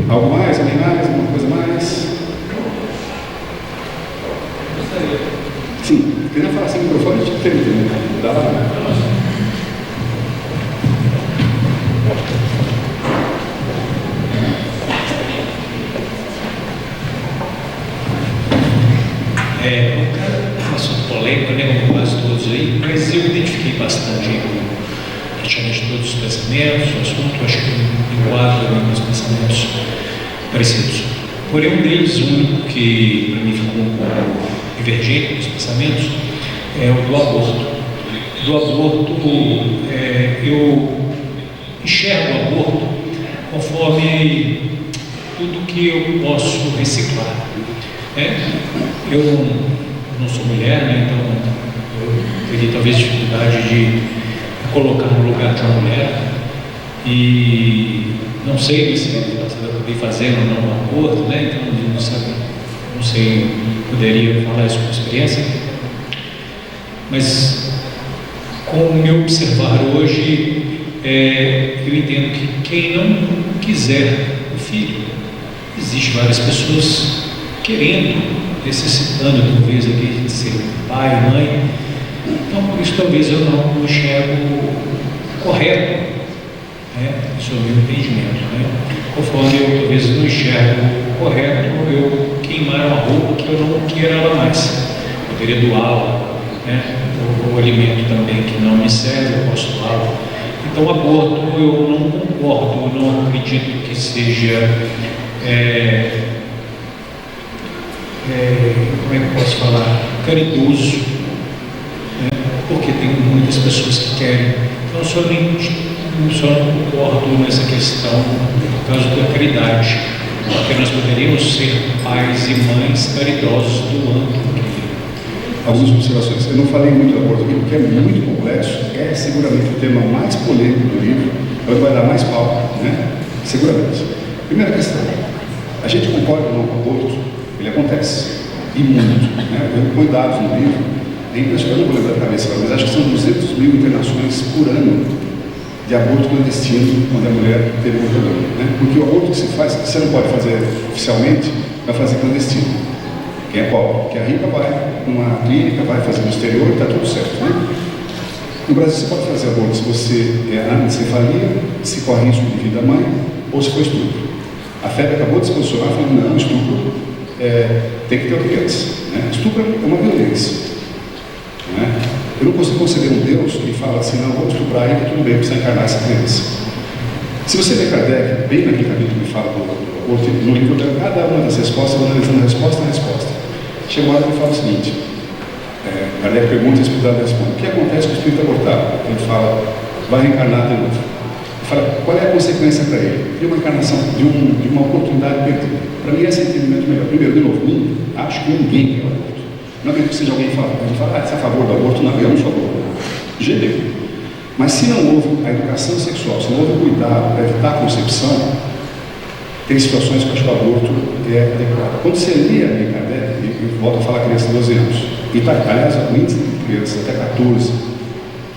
S1: Algo mais? Alguém mais? Alguma coisa mais? Sim, queria falar assim no microfone, a gente tem que dá lá.
S4: Um assunto polêmico, né, como quase todos aí, mas eu identifiquei bastante praticamente todos os pensamentos, o assunto, acho que enquadra os pensamentos parecidos. Porém, um deles, o único que para mim ficou um pouco divergente dos pensamentos, é o do aborto. Do aborto, eu enxergo o aborto conforme tudo que eu posso reciclar. Eu não sou mulher, né, então eu teria talvez dificuldade de colocar no lugar de uma mulher e não sei se eu acabei fazendo ou não um aborto, né, então não sei, poderia falar isso com experiência, mas com o meu observar hoje, eu entendo que quem não quiser o filho, existe várias pessoas querendo, necessitando talvez aqui de ser pai, mãe, então por isso talvez eu não enxergo correto, isso é o meu entendimento, conforme eu talvez não enxergo correto, eu queimar uma roupa que eu não quero ela mais, eu poderia doá-la, o alimento também que não me serve, eu posso doá-lo. Então o aborto eu não concordo, eu não acredito que seja como é que eu posso falar, caridoso, porque tem muitas pessoas que querem. Então, eu só Eu só não concordo nessa questão por causa da caridade, porque nós poderíamos ser pais e mães caridosos doando.
S1: Algumas observações. Eu não falei muito do aborto aqui, porque é muito complexo, é seguramente o tema mais polêmico do livro, é o que vai dar mais pau, né? Seguramente. Primeira questão, a gente concorda ou não com o aborto? Ele acontece, e muito, né? Eu ponho dados no livro, é impressionante, eu não vou lembrar da cabeça, mas acho que são 200 mil internações por ano de aborto clandestino quando a mulher teve um problema, né? Porque o aborto que se faz, você não pode fazer oficialmente, vai fazer clandestino. Quem é pobre, quem é rica vai numa clínica, vai fazer no exterior, está tudo certo, né? No Brasil você pode fazer aborto se você é anencefalia, se corre risco de vida da mãe ou se for estupro. A FEB acabou de se posicionar falando, não, estupro tem que ter uma criança, né? Estupro é uma violência, né? Eu não consigo conceber um Deus que fala assim, não, vou estuprar ele, tudo bem, precisa encarnar essa criança. Se você ler Kardec, bem naquele capítulo que fala do aborto, no livro, cada uma das respostas, eu vou analisando a resposta. Chega uma hora que ele fala o seguinte, Kardec pergunta e o espírito responde, o que acontece com o espírito abortado? Ele fala, vai reencarnar de novo. Ele fala, qual é a consequência para ele? De uma encarnação, de uma oportunidade perdida. Para mim, esse é o entendimento melhor. Primeiro, de novo, acho que ninguém quer o aborto. Não acredito que seja alguém falando. A gente fala, você é a favor do aborto? Não, eu não sou a favor. De jeito nenhum. Mas se não houve a educação sexual, se não houve cuidado para evitar a concepção, tem situações que eu acho que o aborto é adequado. Quando você lê a Allan Kardec, e volta a falar criança de 12 anos, e tá, aliás, o índice de crianças até 14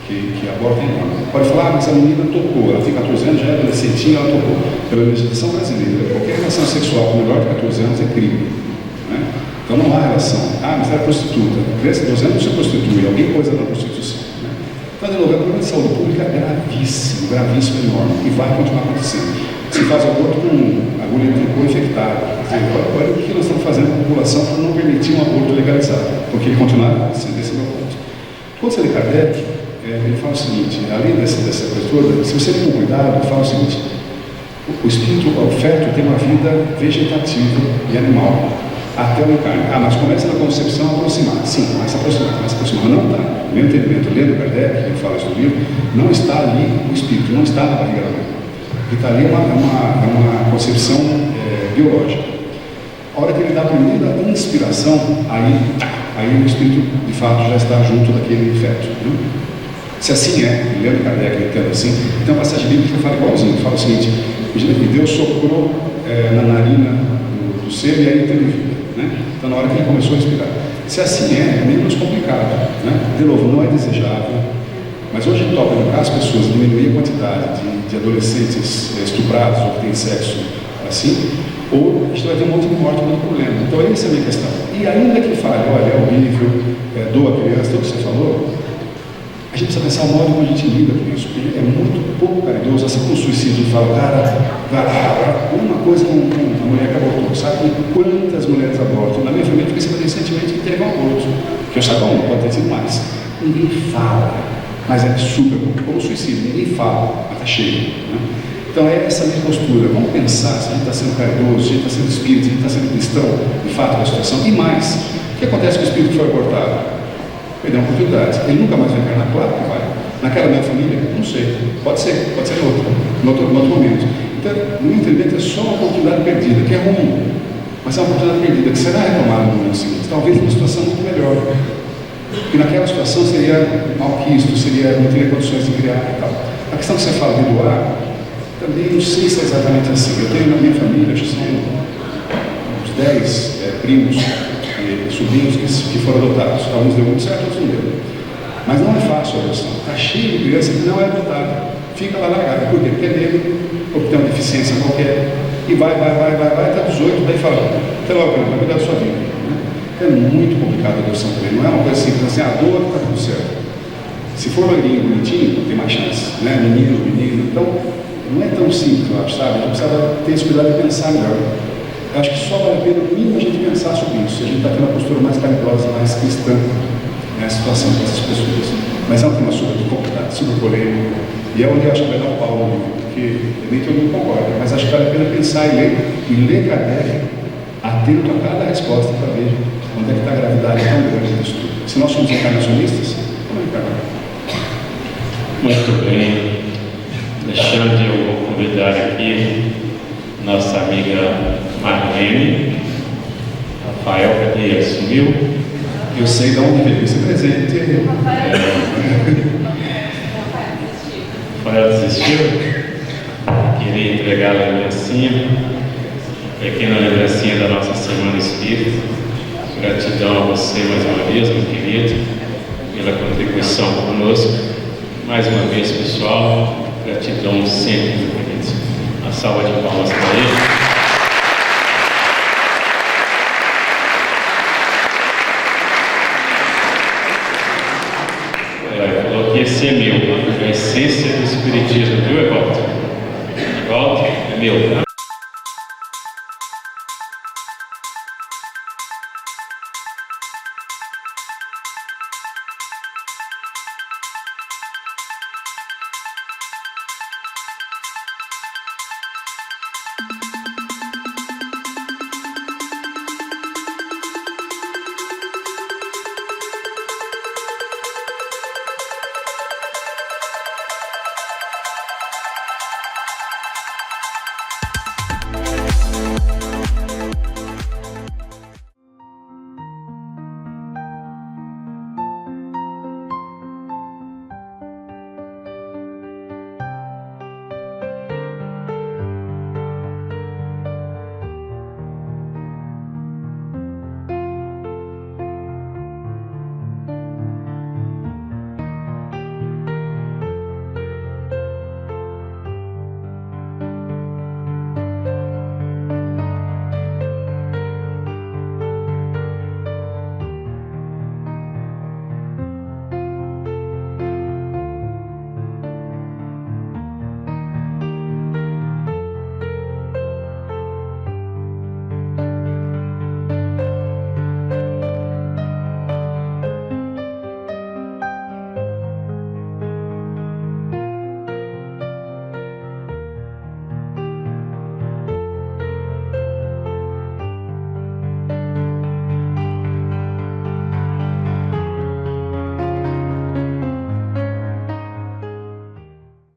S1: que abortam é enorme. Pode falar, mas a menina tocou, ela tem 14 anos, já é adolescentinha, ela tocou. Pela legislação brasileira, qualquer relação sexual com menor de 14 anos é crime. Né? Então não há relação. Mas ela é prostituta. A criança de 12 anos não se prostitui, alguém pôs ela na prostituição. Né? Então, de novo, o problema de saúde pública é gravíssimo, enorme, e vai continuar acontecendo. Se faz aborto com agulha de tricô infectada. Quer dizer, olha o que nós estamos fazendo com a população para não permitir um aborto legalizado, porque ele continuar acontecendo, esse é o meu ponto. Quando você lê Kardec, ele fala o seguinte, além dessa coisa toda, se você tem um cuidado, ele fala o seguinte, o espírito, o feto tem uma vida vegetativa e animal, até o encarne. Mas começa na concepção a aproximar. Sim, começa a aproximar. Não está. No meu entendimento, lendo Kardec, ele fala isso no livro, não está ali o espírito, não está na barriga da mãe. O que está ali é uma concepção biológica. A hora que ele dá a primeira inspiração, aí o espírito, de fato, já está junto daquele feto. Né? Se assim é, lendo Kardec, ele entende assim, tem uma passagem bíblica que fala igualzinho, fala o seguinte, Deus soprou na narina do ser e aí teve vida. Né? Então, na hora que ele começou a respirar. Se assim é menos complicado. Né? De novo, não é desejável, mas hoje ele toca educar as pessoas, diminuir a quantidade de adolescentes estuprados ou que têm sexo assim, ou a gente vai ter um monte de morte com problema. Então, essa é a minha questão. E ainda que fale, olha, é horrível, doa a criança, tudo que você falou, a gente precisa pensar o modo como a gente lida com isso, porque é muito pouco caridoso. Assim como o suicídio fala, uma coisa com a mulher que abortou, sabe quantas mulheres abortam? Na minha família, eu fiquei recentemente que teve um aborto, que eu saiba pode ter sido mais. Ninguém fala, mas é super bom. Como o suicídio, ninguém fala, mas está cheio. Né? Então é essa minha postura. Vamos pensar se a gente está sendo caridoso, se a gente está sendo espírito, se a gente está sendo cristão, de fato, da situação. E mais, o que acontece com o espírito que foi abortado? Perdeu uma oportunidade. Ele nunca mais vai encarnar? Claro que vai. Naquela minha família? Não sei. Pode ser em outro momento. Então, no meu entendimento, é só uma oportunidade perdida, que é ruim. Mas é uma oportunidade perdida, que será retomada no momento seguinte. Talvez numa situação muito melhor. E naquela situação seria malquisto, não teria condições de criar e tal. A questão que você fala de doar, também não sei se é exatamente assim. Eu tenho na minha família, acho que são uns 10 primos, sobrinhos que foram adotados. Alguns deu muito certo, outros não deu. Mas não é fácil a adoção. Está cheio de criança que não é adotada. Fica lá largada. Por quê? Porque é negro, ou porque tem uma deficiência qualquer. E vai, até 18, daí fala, até logo, vai cuidar da sua vida. Né? É muito complicado a adoção também. Não é uma coisa simples assim, a doa está tudo certo. Se for magrinho, bonitinho, tem mais chance. Né? Menino. Então, não é tão simples, eu acho, sabe? A gente precisa ter esse cuidado de pensar melhor. Eu acho que só vale a pena, no mínimo, a gente pensar sobre isso. A gente está tendo uma postura mais caridosa, mais cristã nessa situação com essas pessoas. Mas é um tema super complicado, super polêmico. E é onde eu acho que vai dar um pau no livro, porque nem todo mundo concorda. Mas acho que vale a pena pensar e ler Kardec, atento a cada resposta para ver onde é que está a gravidade tão grande disso tudo. Se nós somos encarnacionistas, vamos encarnar.
S2: Muito bem. aqui nossa amiga Marlene. Rafael, cadê ele? Sumiu?
S1: Eu sei de onde veio esse presente.
S2: Rafael desistiu? Queria entregar a lembrancinha, pequena lembrancinha da nossa Semana Espírita. Gratidão a você mais uma vez, meu querido, pela contribuição conosco. Mais uma vez, pessoal, gratidão sempre, meu querido. Uma salva de palmas para ele. Falou que esse é meu, a essência do Espiritismo, viu, Evaldo? Evaldo, é meu.